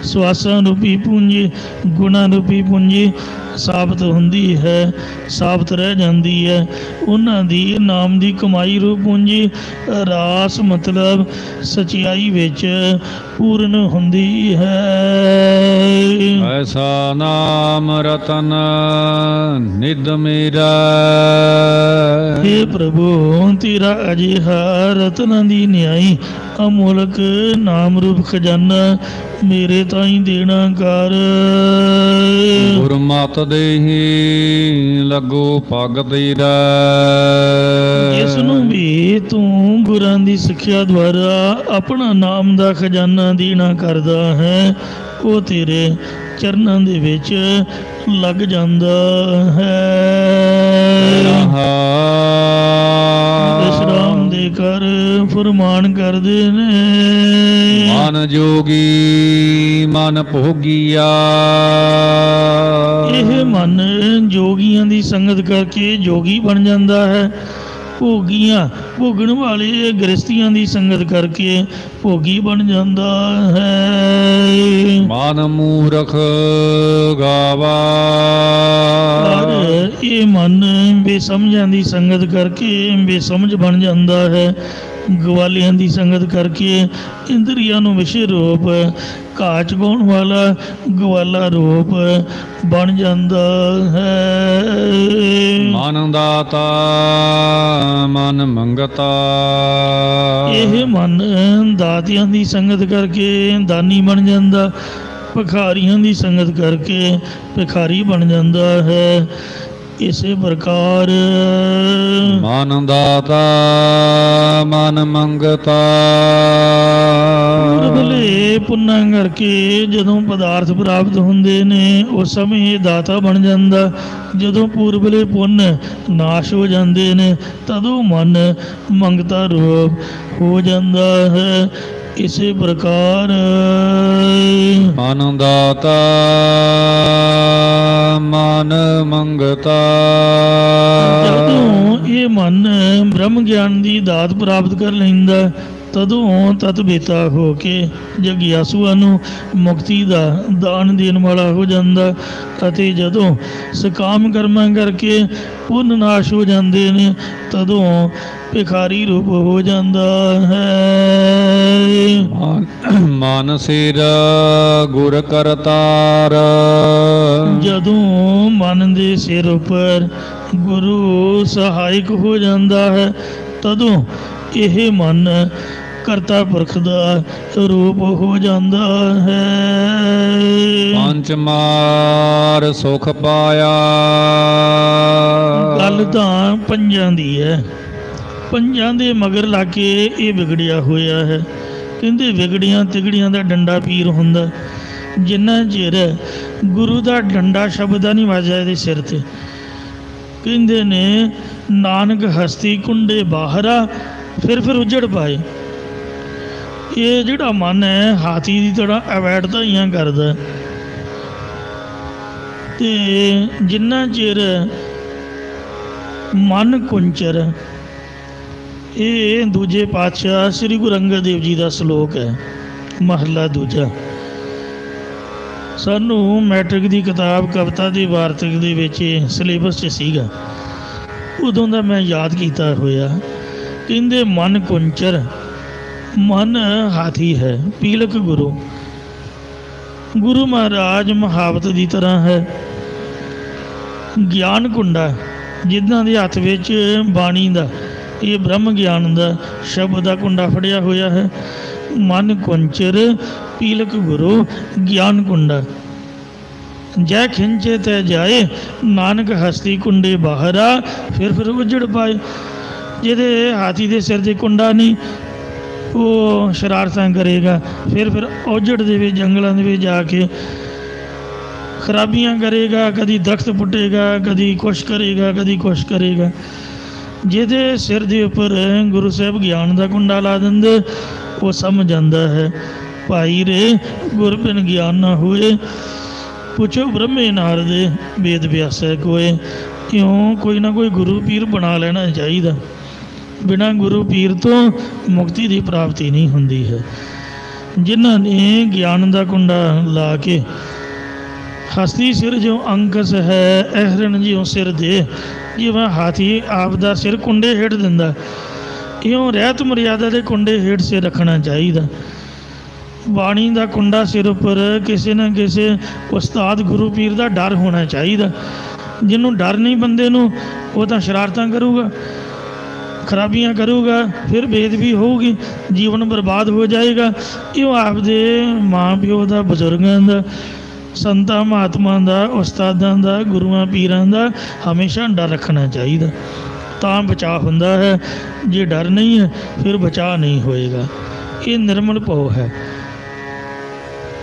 ਸਵਾਸਾਂ ਰੂਪੀ ਪੂੰਜੀ, ਗੁਣਾਂ ਰੂਪੀ ਪੂੰਜੀ ਸਾਬਤ ਹੁੰਦੀ ਹੈ, ਸਾਬਤ ਰਹਿ ਜਾਂਦੀ ਹੈ। ਉਹਨਾਂ ਦੀ ਨਾਮ ਦੀ ਕਮਾਈ ਰੂਪ ਪੂੰਜੀ ਰਾਸ ਮਤਲਬ ਸਚਾਈ ਵਿੱਚ ਪੂਰਨ ਹੁੰਦੀ ਹੈ। ਐਸਾ ਨਾਮ ਰਤਨ ਨਿਧ ਮੇਰਾ, हे ਪ੍ਰਭੂ ਤੇਰਾ ਅਜਿਹਾ ਰਤਨਾਂ ਦੀ ਨਿਆਈ ਅਮੋਲਕ ਨਾਮ ਰੂਪ ਖਜ਼ਾਨਾ ਮੇਰੇ ਤਾਈਂ ਦੇਣਾ ਕਰ। ਗੁਰਮਤਿ ਦੇਹੀ ਲੱਗੋ ਪਗ ਤੇਰਾ। ਇਸ ਨੂੰ ਵੀ ਤੂੰ ਗੁਰਾਂ ਦੀ ਸਿੱਖਿਆ ਦੁਆਰਾ ਆਪਣਾ ਨਾਮ ਦਾ ਖਜ਼ਾਨਾ ਦੇਣਾ ਕਰਦਾ ਹੈ, ਉਹ ਤੇਰੇ ਚਰਨਾਂ ਦੇ ਵਿੱਚ ਲੱਗ ਜਾਂਦਾ ਹੈ। ਵਿਸ਼ਰਾਮ ਦੇ ਕਰ ਫਰਮਾਨ ਕਰਦੇ ਨੇ। ਮਨ ਜੋਗੀ ਮਨ ਭੋਗੀਆ। ਇਹ ਮਨ ਜੋਗੀਆਂ ਦੀ ਸੰਗਤ ਕਰਕੇ ਜੋਗੀ ਬਣ ਜਾਂਦਾ ਹੈ। ਭੋਗੀਆਂ ਭੋਗਣ ਵਾਲੇ ਗ੍ਰਸਤੀਆਂ ਦੀ ਸੰਗਤ ਕਰਕੇ ਭੋਗੀ ਬਣ ਜਾਂਦਾ ਹੈ। ਮਨ ਮੂਰਖ ਗਾਵਾ। ਪਰ ਇਹ ਮਨ ਬੇਸਮਝਾਂ ਦੀ ਸੰਗਤ ਕਰਕੇ ਬੇਸਮਝ ਬਣ ਜਾਂਦਾ ਹੈ। ਗਵਾਲਿਆਂ ਦੀ ਸੰਗਤ ਕਰਕੇ ਇੰਦਰੀਆਂ ਨੂੰ ਵਿਸ਼ੇ ਰੂਪ ਘਾਹ ਚੁਕਾਉਣ ਵਾਲਾ ਗਵਾਲਾ ਰੂਪ ਬਣ ਜਾਂਦਾ ਹੈ। ਮਨ ਦਾਤਾ ਮਨ ਮੰਗਤਾ। ਇਹ ਮਨ ਦਾਤਿਆਂ ਦੀ ਸੰਗਤ ਕਰਕੇ ਦਾਨੀ ਬਣ ਜਾਂਦਾ, ਭਿਖਾਰੀਆਂ ਦੀ ਸੰਗਤ ਕਰਕੇ ਭਿਖਾਰੀ ਬਣ ਜਾਂਦਾ ਹੈ। ਇਸੇ ਪ੍ਰਕਾਰ ਮਨ ਦਾਤਾ ਮਨ ਮੰਗਤਾ। ਪੂਰਬਲੇ ਪੁੰਨਾਂ ਕਰਕੇ ਜਦੋਂ ਪਦਾਰਥ ਪ੍ਰਾਪਤ ਹੁੰਦੇ ਨੇ ਉਸ ਸਮੇਂ ਇਹ ਦਾਤਾ ਬਣ ਜਾਂਦਾ। ਜਦੋਂ ਪੂਰਬਲੇ ਪੁੰਨ ਨਾਸ਼ ਹੋ ਜਾਂਦੇ ਨੇ ਤਦੋਂ ਮਨ ਮੰਗਤਾ ਰੂਪ ਹੋ ਜਾਂਦਾ ਹੈ। ਇਸੇ ਪ੍ਰਕਾਰ ਮਨ ਦਾਤਾ ਮਨ ਮੰਗਤਾ। ਜਦੋਂ ਇਹ ਮਨ ਬ੍ਰਹਮ ਗਿਆਨ ਦੀ ਦਾਤ ਪ੍ਰਾਪਤ ਕਰ ਲੈਂਦਾ ਤਦੋਂ ਤਤਬੇਤਾ ਹੋ ਕੇ ਜਗਿਆਸੂਆਂ ਨੂੰ ਮੁਕਤੀ ਦਾ ਦਾਨ ਦੇਣ ਵਾਲਾ ਹੋ ਜਾਂਦਾ। ਅਤੇ ਜਦੋਂ ਸਕਾਮ ਕਰਮਾਂ ਕਰਕੇ ਪੁੰਨ ਨਾਸ਼ ਹੋ ਜਾਂਦੇ ਨੇ ਤਦੋਂ ਭਿਖਾਰੀ ਰੂਪ ਹੋ ਜਾਂਦਾ ਹੈ। ਮਨ ਸਿਰ ਗੁਰ ਕਰਤਾਰ। ਜਦੋਂ ਮਨ ਦੇ ਸਿਰ ਉੱਪਰ ਗੁਰੂ ਸਹਾਇਕ ਹੋ ਜਾਂਦਾ ਹੈ ਤਦੋਂ ਇਹ ਮਨ ਕਰਤਾ ਪੁਰਖ ਦਾ ਰੂਪ ਹੋ ਜਾਂਦਾ ਹੈ। ਪੰਚ ਮਾਰ ਸੁਖ ਪਾਇਆ। ਗੱਲ ਤਾਂ ਪੰਜਾਂ ਦੀ ਹੈ। ਪੰਜਾਂ ਦੇ ਮਗਰ ਲਾ ਕੇ ਇਹ ਵਿਗੜਿਆ ਹੋਇਆ ਹੈ। ਕਹਿੰਦੇ ਵਿਗੜੀਆਂ ਤਿਗੜੀਆਂ ਦਾ ਡੰਡਾ ਪੀਰ ਹੁੰਦਾ। ਜਿੰਨਾ ਚਿਰ ਗੁਰੂ ਦਾ ਡੰਡਾ ਸ਼ਬਦ ਨਹੀਂ ਵਾਜਿਆ ਇਹਦੇ ਸਿਰ ਤੇ, ਕਹਿੰਦੇ ਨੇ ਨਾਨਕ ਹਸਤੀ ਕੁੰਡੇ ਬਾਹਰਾ ਫਿਰ ਉਜੜ ਪਾਏ। ਇਹ ਜਿਹੜਾ ਮਨ ਹੈ ਹਾਥੀ ਦੀ ਤਰ੍ਹਾਂ ਅਵੈਡ ਧਾਈਆਂ ਕਰਦਾ, ਤੇ ਜਿੰਨਾ ਚਿਰ ਮਨ ਕੁੰਚਰ। ਇਹ ਦੂਜੇ ਪਾਤਸ਼ਾਹ ਸ੍ਰੀ ਗੁਰੂ ਅੰਗਦ ਦੇਵ ਜੀ ਦਾ ਸ਼ਲੋਕ ਹੈ, ਮਹਲਾ ਦੂਜਾ। ਸਾਨੂੰ ਮੈਟ੍ਰਿਕ ਦੀ ਕਿਤਾਬ ਕਵਿਤਾ ਦੀ ਵਾਰਤਕ ਦੇ ਵਿੱਚ ਸਿਲੇਬਸ 'ਚ ਸੀਗਾ, ਉਦੋਂ ਦਾ ਮੈਂ ਯਾਦ ਕੀਤਾ ਹੋਇਆ। ਕਹਿੰਦੇ ਮਨ ਕੁੰਚਰ, ਮਨ ਹਾਥੀ ਹੈ, ਪੀਲਕ ਗੁਰੂ। ਗੁਰੂ ਮਹਾਰਾਜ ਮਹਾਵਤ ਦੀ ਤਰ੍ਹਾਂ ਹੈ। ਗਿਆਨ ਕੁੰਡਾ, ਜਿਨ੍ਹਾਂ ਦੇ ਹੱਥ ਵਿੱਚ ਬਾਣੀ ਦਾ, ਇਹ ਬ੍ਰਹਮ ਗਿਆਨ ਦਾ ਸ਼ਬਦ ਦਾ ਕੁੰਡਾ ਫੜਿਆ ਹੋਇਆ ਹੈ। ਮਨ ਕੁੰਚਰ ਪੀਲਕ ਗੁਰੂ ਗਿਆਨ ਕੁੰਡਾ। ਜੈ ਖਿੰਚੇ ਤੈ ਜਾਏ ਨਾਨਕ ਹਸਤੀ ਕੁੰਡੇ ਬਾਹਰਾ ਫਿਰ ਉਜੜ ਪਾਏ। ਜਿਹਦੇ ਹਾਥੀ ਦੇ ਸਿਰ 'ਤੇ ਕੁੰਡਾ ਨਹੀਂ, ਉਹ ਸ਼ਰਾਰਤਾਂ ਕਰੇਗਾ, ਫਿਰ ਔਜੜ ਦੇ ਵਿੱਚ ਜੰਗਲਾਂ ਦੇ ਵਿੱਚ ਜਾ ਕੇ ਖਰਾਬੀਆਂ ਕਰੇਗਾ। ਕਦੀ ਦਰਖਤ ਪੁੱਟੇਗਾ, ਕਦੀ ਕੁਛ ਕਰੇਗਾ, ਕਦੀ ਕੁਛ ਕਰੇਗਾ। ਜਿਹਦੇ ਸਿਰ ਦੇ ਉੱਪਰ ਗੁਰੂ ਸਾਹਿਬ ਗਿਆਨ ਦਾ ਕੁੰਡਾ ਲਾ ਦਿੰਦੇ, ਉਹ ਸਮਝ ਜਾਂਦਾ ਹੈ ਭਾਈ ਰੇ ਗੁਰ ਬਿਨ ਗਿਆਨ ਨਾ ਹੋਏ, ਪੁੱਛੋ ਬ੍ਰਹਮੇ ਨਾਰਦੇ ਵੇਦ ਵਿਆਸੈ ਕੋਏ। ਕਿਉਂ ਕੋਈ ਨਾ ਕੋਈ ਗੁਰੂ ਪੀਰ ਬਣਾ ਲੈਣਾ ਚਾਹੀਦਾ। ਬਿਨਾਂ ਗੁਰੂ ਪੀਰ ਤੋਂ ਮੁਕਤੀ ਦੀ ਪ੍ਰਾਪਤੀ ਨਹੀਂ ਹੁੰਦੀ ਹੈ। ਜਿਨ੍ਹਾਂ ਨੇ ਗਿਆਨ ਦਾ ਕੁੰਡਾ ਲਾ ਕੇ ਹਸਤੀ ਸਿਰ ਜੋ ਅੰਕਸ ਹੈ ਅਹਰਨ ਜਿਉ ਸਿਰ ਦੇ, ਜਿਵੇਂ ਹਾਥੀ ਆਪ ਦਾ ਸਿਰ ਕੁੰਡੇ ਹੇਠ ਦਿੰਦਾ, ਇਉਂ ਰਹਿਤ ਮਰਿਆਦਾ ਦੇ ਕੁੰਡੇ ਹੇਠ ਸਿਰ ਰੱਖਣਾ ਚਾਹੀਦਾ। ਬਾਣੀ ਦਾ ਕੁੰਡਾ ਸਿਰ ਉੱਪਰ ਕਿਸੇ ਨਾ ਕਿਸੇ ਉਸਤਾਦ ਗੁਰੂ ਪੀਰ ਦਾ ਡਰ ਹੋਣਾ ਚਾਹੀਦਾ। ਜਿਹਨੂੰ ਡਰ ਨਹੀਂ ਬੰਦੇ ਨੂੰ, ਉਹ ਤਾਂ ਸ਼ਰਾਰਤਾਂ ਕਰੂਗਾ। ਖਰਾਬੀਆਂ ਕਰੂਗਾ ਫਿਰ ਬੇਅਦਬੀ ਹੋਊਗੀ, ਜੀਵਨ ਬਰਬਾਦ ਹੋ ਜਾਏਗਾ। ਇਹ ਆਪਦੇ ਮਾਂ ਪਿਓ ਦਾ, ਬਜ਼ੁਰਗਾਂ ਦਾ, ਸੰਤਾਂ ਮਹਾਤਮਾ ਦਾ, ਉਸਤਾਦਾਂ ਦਾ, ਗੁਰੂਆਂ ਪੀਰਾਂ ਦਾ ਹਮੇਸ਼ਾ ਡਰ ਰੱਖਣਾ ਚਾਹੀਦਾ, ਤਾਂ ਬਚਾਅ ਹੁੰਦਾ ਹੈ। ਜੇ ਡਰ ਨਹੀਂ ਹੈ ਫਿਰ ਬਚਾਅ ਨਹੀਂ ਹੋਏਗਾ। ਇਹ ਨਿਰਮਲ ਭਾਵ ਹੈ।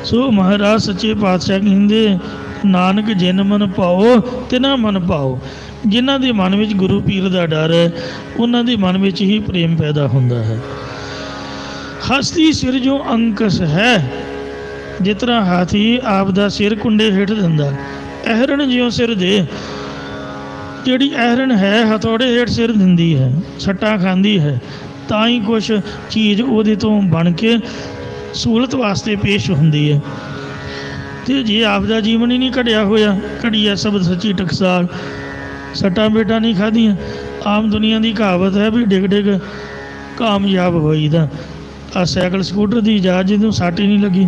ਸੋ ਮਹਾਰਾਜ ਸੱਚੇ ਪਾਤਸ਼ਾਹ ਕਹਿੰਦੇ, ਨਾਨਕ ਜਿਨ ਮਨ ਭਾਓ ਤਿਨਾ ਮਨ ਭਾਓ। ਜਿਨ੍ਹਾਂ ਦੇ ਮਨ ਵਿੱਚ ਗੁਰੂ ਪੀਰ ਦਾ ਡਰ ਹੈ, ਉਹਨਾਂ ਦੇ ਮਨ ਵਿੱਚ ਹੀ ਪ੍ਰੇਮ ਪੈਦਾ ਹੁੰਦਾ ਹੈ। ਹਸਤੀ ਸਿਰ ਜੋ ਅੰਕਸ ਹੈ, ਜਿਸ ਤਰ੍ਹਾਂ ਹਾਥੀ ਆਪ ਦਾ ਸਿਰ ਕੁੰਡੇ ਹੇਠ ਦਿੰਦਾ, ਅਹਰਣ ਜਿਉਂ ਸਿਰ ਦੇ। ਜਿਹੜੀ ਅਹਰਣ ਹੈ ਹਥੌੜੇ ਹੇਠ ਸਿਰ ਦਿੰਦੀ ਹੈ, ਸੱਟਾਂ ਖਾਂਦੀ ਹੈ, ਤਾਂ ਹੀ ਕੁਛ ਚੀਜ਼ ਉਹਦੇ ਤੋਂ ਬਣ ਕੇ ਸਹੂਲਤ ਵਾਸਤੇ ਪੇਸ਼ ਹੁੰਦੀ ਹੈ। ਅਤੇ ਜੇ ਆਪ ਦਾ ਜੀਵਨ ਹੀ ਨਹੀਂ ਘੜਿਆ ਹੋਇਆ, ਘੜੀਆ ਸ਼ਬਦ ਸੱਚੀ ਟਕਸਾਲ, ਸੱਟਾਂ ਬੇਟਾਂ ਨਹੀਂ ਖਾਧੀਆਂ। ਆਮ ਦੁਨੀਆ ਦੀ ਕਹਾਵਤ ਹੈ ਵੀ ਡਿੱਗ ਡਿੱਗ ਕਾਮਯਾਬ ਹੋਈਦਾ। ਆਹ ਸਾਈਕਲ ਸਕੂਟਰ ਦੀ ਇਜਾਜ਼ਤ ਜਦੋਂ ਸੱਟ ਹੀ ਨਹੀਂ ਲੱਗੀ,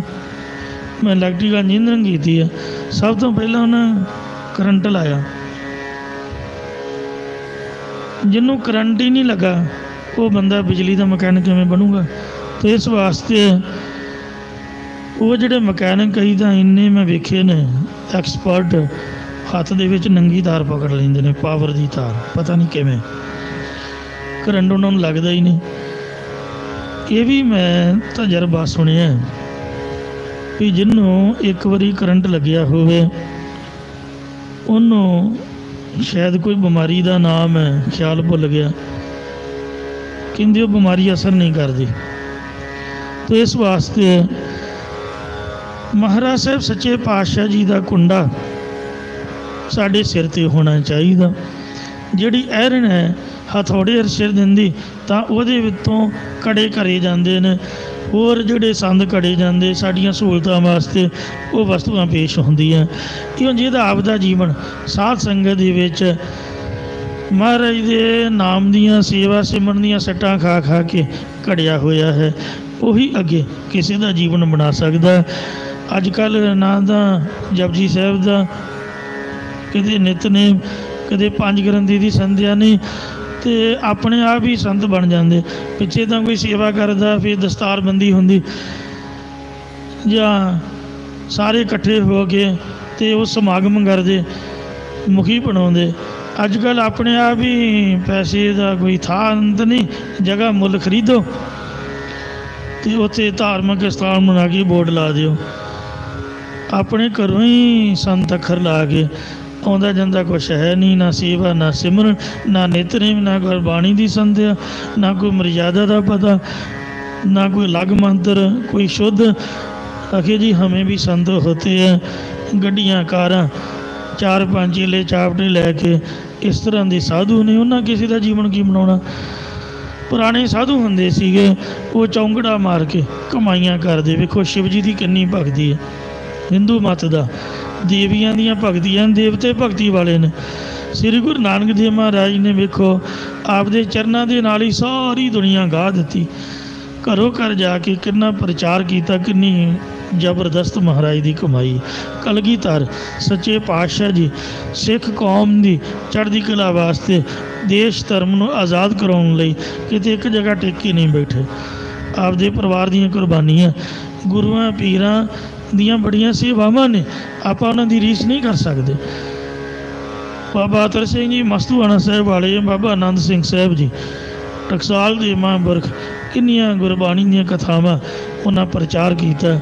ਮੈਂ ਇਲੈਕਟ੍ਰੀਕਲ ਇੰਜੀਨੀਅਰਿੰਗ ਕੀਤੀ ਆ। ਸਭ ਤੋਂ ਪਹਿਲਾਂ ਉਹਨਾਂ ਕਰੰਟ ਲਾਇਆ। ਜਿਹਨੂੰ ਕਰੰਟ ਹੀ ਨਹੀਂ ਲੱਗਾ ਉਹ ਬੰਦਾ ਬਿਜਲੀ ਦਾ ਮਕੈਨਿਕ ਕਿਵੇਂ ਬਣੂਗਾ? ਅਤੇ ਇਸ ਵਾਸਤੇ ਉਹ ਜਿਹੜੇ ਮਕੈਨਿਕ ਕਈ ਤਾਂ ਇੰਨੇ ਮੈਂ ਵੇਖੇ ਨੇ ਐਕਸਪਰਟ, ਹੱਥ ਦੇ ਵਿੱਚ ਨੰਗੀ ਤਾਰ ਪਕੜ ਲੈਂਦੇ ਨੇ, ਪਾਵਰ ਦੀ ਤਾਰ, ਪਤਾ ਨਹੀਂ ਕਿਵੇਂ, ਕਰੰਟ ਉਹਨਾਂ ਨੂੰ ਲੱਗਦਾ ਹੀ ਨਹੀਂ। ਇਹ ਵੀ ਮੈਂ ਤਜਰਬਾ ਸੁਣਿਆ ਵੀ ਜਿਹਨੂੰ ਇੱਕ ਵਾਰੀ ਕਰੰਟ ਲੱਗਿਆ ਹੋਵੇ, ਉਹਨੂੰ ਸ਼ਾਇਦ ਕੋਈ ਬਿਮਾਰੀ ਦਾ ਨਾਮ ਹੈ, ਖਿਆਲ ਭੁੱਲ ਗਿਆ, ਕਹਿੰਦੇ ਉਹ ਬਿਮਾਰੀ ਅਸਰ ਨਹੀਂ ਕਰਦੀ। ਅਤੇ ਇਸ ਵਾਸਤੇ ਮਹਾਰਾਜ ਸਾਹਿਬ ਸੱਚੇ ਪਾਤਸ਼ਾਹ ਜੀ ਦਾ ਕੁੰਡਾ ਸਾਡੇ ਸਿਰ 'ਤੇ ਹੋਣਾ ਚਾਹੀਦਾ। ਜਿਹੜੀ ਅਹਰਣ ਹੈ ਹਥੌੜੇ ਸਿਰ ਦਿੰਦੀ, ਤਾਂ ਉਹਦੇ ਵਿੱਚੋਂ ਕੜੇ ਘਰੇ ਜਾਂਦੇ ਨੇ, ਹੋਰ ਜਿਹੜੇ ਸੰਦ ਘੜੇ ਜਾਂਦੇ ਸਾਡੀਆਂ ਸਹੂਲਤਾਂ ਵਾਸਤੇ, ਉਹ ਵਸਤੂਆਂ ਪੇਸ਼ ਹੁੰਦੀਆਂ। ਕਿਉਂ ਜਿਹਦਾ ਆਪ ਦਾ ਜੀਵਨ ਸਾਧ ਸੰਗਤ ਦੇ ਵਿੱਚ ਮਹਾਰਾਜ ਦੇ ਨਾਮ ਦੀਆਂ ਸੇਵਾ ਸਿਮਰਨ ਦੀਆਂ ਸੱਟਾਂ ਖਾ ਖਾ ਕੇ ਘੜਿਆ ਹੋਇਆ ਹੈ, ਉਹੀ ਅੱਗੇ ਕਿਸੇ ਦਾ ਜੀਵਨ ਬਣਾ ਸਕਦਾ। ਅੱਜ ਕੱਲ੍ਹ ਨਾ ਤਾਂ ਜਪਜੀ ਸਾਹਿਬ ਦਾ ਕਿਤੇ ਨਿਤਨੇਮ, ਕਦੇ ਪੰਜ ਗ੍ਰੰਥੀ ਦੀ ਸੰਧਿਆ ਨਹੀਂ, ਅਤੇ ਆਪਣੇ ਆਪ ਹੀ ਸੰਤ ਬਣ ਜਾਂਦੇ। ਪਿੱਛੇ ਤਾਂ ਕੋਈ ਸੇਵਾ ਕਰਦਾ, ਫਿਰ ਦਸਤਾਰਬੰਦੀ ਹੁੰਦੀ, ਜਾਂ ਸਾਰੇ ਇਕੱਠੇ ਹੋ ਕੇ ਅਤੇ ਉਹ ਸਮਾਗਮ ਕਰਦੇ, ਮੁਖੀ ਬਣਾਉਂਦੇ। ਅੱਜ ਕੱਲ੍ਹ ਆਪਣੇ ਆਪ ਹੀ ਪੈਸੇ ਦਾ ਕੋਈ ਥਾਂ ਅੰਤ ਨਹੀਂ, ਜਗ੍ਹਾ ਮੁੱਲ ਖਰੀਦੋ ਅਤੇ ਉੱਥੇ ਧਾਰਮਿਕ ਸਥਾਨ ਬਣਾ ਕੇ ਬੋਰਡ ਲਾ ਦਿਓ। ਆਪਣੇ ਘਰੋਂ ਹੀ ਸੰਤ ਅੱਖਰ ਲਾ ਕੇ ਆਉਂਦਾ ਜਾਂਦਾ ਕੁਛ ਹੈ ਨਹੀਂ, ਨਾ ਸੇਵਾ, ਨਾ ਸਿਮਰਨ, ਨਾ ਨਿਤਨੇਮ, ਨਾ ਗੁਰਬਾਣੀ ਦੀ ਸੰਧਿਆ, ਨਾ ਕੋਈ ਮਰਿਆਦਾ ਦਾ ਪਤਾ, ਨਾ ਕੋਈ ਅਲੱਗ ਮੰਤਰ, ਕੋਈ ਸ਼ੁੱਧ। ਆਖੇ ਜੀ ਹਮੇ ਵੀ ਸੰਤ ਹੋਤੇ ਹੈ, ਗੱਡੀਆਂ ਕਾਰਾਂ, 4-5 ਚੇਲੇ ਚਾਪਟੇ ਲੈ ਕੇ ਇਸ ਤਰ੍ਹਾਂ ਦੇ ਸਾਧੂ ਨੇ, ਉਹਨਾਂ ਕਿਸੇ ਦਾ ਜੀਵਨ ਕੀ ਬਣਾਉਣਾ। ਪੁਰਾਣੇ ਸਾਧੂ ਹੁੰਦੇ ਸੀਗੇ, ਉਹ ਚੌਂਕੜਾ ਮਾਰ ਕੇ ਕਮਾਈਆਂ ਕਰਦੇ। ਵੇਖੋ ਸ਼ਿਵ ਜੀ ਦੀ ਕਿੰਨੀ ਭਗਤੀ ਹੈ, ਹਿੰਦੂ ਮੱਤ ਦਾ, ਦੇਵੀਆਂ ਦੀਆਂ ਭਗਤੀਆਂ, ਦੇਵਤੇ ਭਗਤੀ ਵਾਲੇ ਨੇ। ਸ੍ਰੀ ਗੁਰੂ ਨਾਨਕ ਦੇਵ ਮਹਾਰਾਜ ਨੇ ਵੇਖੋ ਆਪਦੇ ਚਰਨਾਂ ਦੇ ਨਾਲ ਹੀ ਸਾਰੀ ਦੁਨੀਆ ਗਾਹ ਦਿੱਤੀ। ਘਰੋਂ ਘਰ ਜਾ ਕੇ ਕਿੰਨਾ ਪ੍ਰਚਾਰ ਕੀਤਾ, ਕਿੰਨੀ ਜ਼ਬਰਦਸਤ ਮਹਾਰਾਜ ਦੀ ਕਮਾਈ। ਕਲਗੀਧਰ ਸੱਚੇ ਪਾਤਸ਼ਾਹ ਜੀ ਸਿੱਖ ਕੌਮ ਦੀ ਚੜ੍ਹਦੀ ਕਲਾ ਵਾਸਤੇ, ਦੇਸ਼ ਧਰਮ ਨੂੰ ਆਜ਼ਾਦ ਕਰਾਉਣ ਲਈ ਕਿਤੇ ਇੱਕ ਜਗ੍ਹਾ ਟਿੱਕੇ ਨਹੀਂ ਬੈਠੇ। ਆਪਦੇ ਪਰਿਵਾਰ ਦੀਆਂ ਕੁਰਬਾਨੀਆਂ, ਗੁਰੂਆਂ ਪੀਰਾਂ ਦੀਆਂ ਬੜੀਆਂ ਸੇਵਾਵਾਂ ਨੇ, ਆਪਾਂ ਉਹਨਾਂ ਦੀ ਰੀਸ ਨਹੀਂ ਕਰ ਸਕਦੇ। ਬਾਬਾ ਅਤਰ ਸਿੰਘ ਜੀ ਮਸਤੂਆਣਾ ਸਾਹਿਬ ਵਾਲੇ, ਬਾਬਾ ਆਨੰਦ ਸਿੰਘ ਸਾਹਿਬ ਜੀ ਟਕਸਾਲ ਦੇ ਮਹਾਂਪੁਰਖ, ਕਿੰਨੀਆਂ ਗੁਰਬਾਣੀ ਦੀਆਂ ਕਥਾਵਾਂ ਉਹਨਾਂ ਪ੍ਰਚਾਰ ਕੀਤਾ,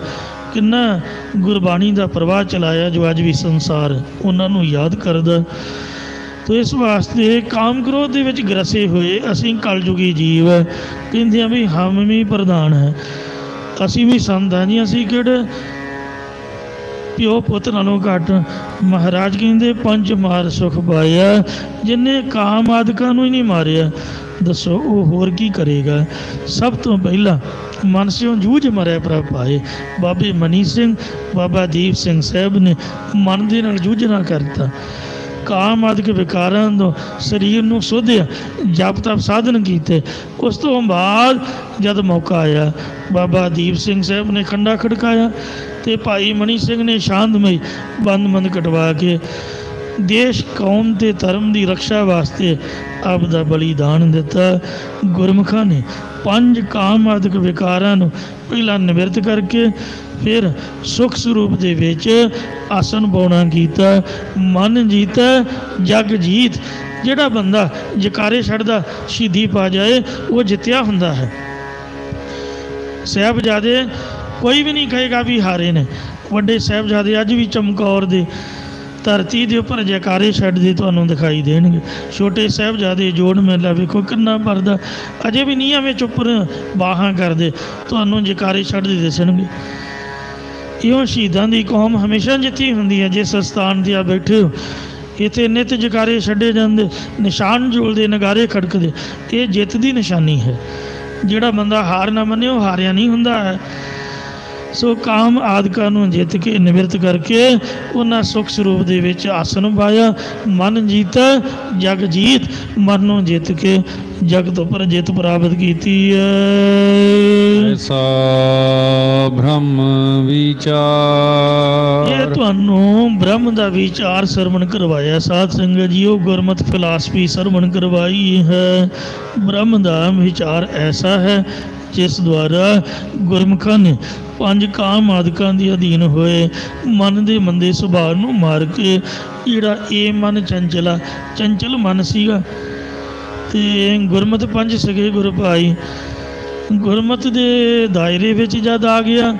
ਕਿੰਨਾ ਗੁਰਬਾਣੀ ਦਾ ਪ੍ਰਵਾਹ ਚਲਾਇਆ, ਜੋ ਅੱਜ ਵੀ ਸੰਸਾਰ ਉਹਨਾਂ ਨੂੰ ਯਾਦ ਕਰਦਾ। ਤੋ ਇਸ ਵਾਸਤੇ ਕਾਮ ਕ੍ਰੋਧ ਦੇ ਵਿੱਚ ਗਰਸੇ ਹੋਏ ਅਸੀਂ ਕਲਯੁਗੀ ਜੀਵ ਹੈ। ਕਹਿੰਦੇ ਆ ਵੀ ਹਮ ਵੀ ਪ੍ਰਧਾਨ ਹੈ, ਅਸੀਂ ਵੀ ਸੰਤ ਹਾਂ ਜੀ, ਅਸੀਂ ਕਿਹੜੇ ਪਿਓ ਪੁੱਤ ਨਾਲੋਂ ਘੱਟ। ਮਹਾਰਾਜ ਕਹਿੰਦੇ ਪੰਜ ਮਾਰ ਸੁਖ ਪਾਇਆ, ਜਿਹਨੇ ਕਾਮ ਆਦਿਕਾਂ ਨੂੰ ਹੀ ਨਹੀਂ ਮਾਰਿਆ, ਦੱਸੋ ਉਹ ਹੋਰ ਕੀ ਕਰੇਗਾ। ਸਭ ਤੋਂ ਪਹਿਲਾਂ ਮਨ ਸਿਓ ਜੂਝ ਮਰਿਆ ਪ੍ਰਭ ਪਾਏ। ਬਾਬੇ ਮਨੀ ਸਿੰਘ, ਬਾਬਾ ਦੀਪ ਸਿੰਘ ਸਾਹਿਬ ਨੇ ਮਨ ਦੇ ਨਾਲ ਜੂਝਣਾ ਕਰਤਾ, ਕਾਮ ਆਦਿਕ ਵਿਕਾਰਾਂ ਤੋਂ ਸਰੀਰ ਨੂੰ ਸੋਧਿਆ, ਜਪ ਤਪ ਸਾਧਨ ਕੀਤੇ। ਉਸ ਤੋਂ ਬਾਅਦ ਜਦ ਮੌਕਾ ਆਇਆ, ਬਾਬਾ ਦੀਪ ਸਿੰਘ ਸਾਹਿਬ ਨੇ ਖੰਡਾ ਖੜਕਾਇਆ, ਅਤੇ ਭਾਈ ਮਨੀ ਸਿੰਘ ਨੇ ਸ਼ਾਂਤਮਈ ਬੰਦ ਕਟਵਾ ਕੇ ਦੇਸ਼ ਕੌਮ ਤੇ ਧਰਮ ਦੀ ਰੱਖਿਆ ਵਾਸਤੇ ਆਪ ਦਾ ਬਲੀਦਾਨ ਦਿੱਤਾ। ਗੁਰਮੁਖਾਂ ਨੇ 5 ਕਾਮਾਦਿਕ ਵਿਕਾਰਾਂ ਨੂੰ ਪਹਿਲਾਂ ਨਿਵਰਤ ਕਰਕੇ ਫਿਰ ਸੁਖ ਸਰੂਪ ਦੇ ਵਿੱਚ ਆਸਨ ਪਾਉਣਾ ਕੀਤਾ। ਮਨ ਜੀਤਾ ਜਗ ਜੀਤ। ਜਿਹੜਾ ਬੰਦਾ ਜਕਾਰੇ ਛੱਡਦਾ ਸ਼ਹੀਦੀ ਪਾ ਜਾਏ ਉਹ ਜਿੱਤਿਆ ਹੁੰਦਾ ਹੈ। ਸਾਹਿਬਜ਼ਾਦੇ ਕੋਈ ਵੀ ਨਹੀਂ ਕਹੇਗਾ ਵੀ ਹਾਰੇ ਨੇ। ਵੱਡੇ ਸਾਹਿਬਜ਼ਾਦੇ ਅੱਜ ਵੀ ਚਮਕੌਰ ਦੇ ਧਰਤੀ ਦੇ ਉੱਪਰ ਜੈਕਾਰੇ ਛੱਡਦੇ ਤੁਹਾਨੂੰ ਦਿਖਾਈ ਦੇਣਗੇ। ਛੋਟੇ ਸਾਹਿਬਜ਼ਾਦੇ ਜੋੜ ਮੇਲਾ ਵੇਖੋ ਕਿੰਨਾ ਭਰਦਾ, ਅਜੇ ਵੀ ਨੀਹਾਂ ਵਿੱਚ ਉੱਪਰ ਬਾਹਾਂ ਕਰਦੇ ਤੁਹਾਨੂੰ ਜੈਕਾਰੇ ਛੱਡਦੇ ਦਿਸਣਗੇ। ਇਉਂ ਸ਼ਹੀਦਾਂ ਦੀ ਕੌਮ ਹਮੇਸ਼ਾ ਜਿੱਤੀ ਹੁੰਦੀ ਹੈ। ਜਿਸ ਸਥਾਨ 'ਤੇ ਆ ਬੈਠੇ ਹੋ ਇੱਥੇ ਨਿੱਤ ਜੈਕਾਰੇ ਛੱਡੇ ਜਾਂਦੇ, ਨਿਸ਼ਾਨ ਝੂਲਦੇ, ਨਗਾਰੇ ਖੜਕਦੇ, ਇਹ ਜਿੱਤ ਦੀ ਨਿਸ਼ਾਨੀ ਹੈ। ਜਿਹੜਾ ਬੰਦਾ ਹਾਰ ਨਾ ਮੰਨੇ ਉਹ ਹਾਰਿਆ ਨਹੀਂ ਹੁੰਦਾ ਹੈ। ਸੋ ਕਾਮ ਆਦਿਕਾਂ ਨੂੰ ਜਿੱਤ ਕੇ ਨਿਵਰਤ ਕਰਕੇ ਉਹਨਾਂ ਸੁਖ ਸਰੂਪ ਦੇ ਵਿੱਚ ਆਸਨ ਪਾਇਆ। ਮਨ ਜੀਤਾ ਜਗ ਜੀਤ। ਮਨ ਨੂੰ ਜਿੱਤ ਕੇ ਜਗਤ ਉੱਪਰ ਜਿੱਤ ਪ੍ਰਾਪਤ ਕੀਤੀ ਹੈ। ਐਸਾ ਬ੍ਰਹਮ ਵਿਚਾਰ। ਇਹ ਤੁਹਾਨੂੰ ਬ੍ਰਹਮ ਦਾ ਵਿਚਾਰ ਸਰਵਣ ਕਰਵਾਇਆ ਸਾਧ ਸੰਗਤ ਜੀਓ। ਗੁਰਮਤਿ ਫਿਲਾਸਫੀ ਸਰਵਣ ਕਰਵਾਈ ਹੈ। ਬ੍ਰਹਮ ਦਾ ਵਿਚਾਰ ਐਸਾ ਹੈ ਜਿਸ ਦੁਆਰਾ ਗੁਰਮੁਖਾਂ ਨੇ 5 ਕਾਮ ਆਦਿਕਾਂ ਦੇ ਅਧੀਨ ਹੋਏ ਮਨ ਦੇ ਮੰਦੇ ਸੁਭਾਅ ਨੂੰ ਮਾਰ ਕੇ, ਜਿਹੜਾ ਇਹ ਮਨ ਚੰਚਲ ਮਨ ਸੀਗਾ, ਤੇ ਗੁਰਮਤਿ 5 ਸਗੇ ਗੁਰ ਭਾਈ ਗੁਰਮਤਿ ਦੇ ਦਾਇਰੇ ਵਿੱਚ ਜਦ ਆ ਗਿਆ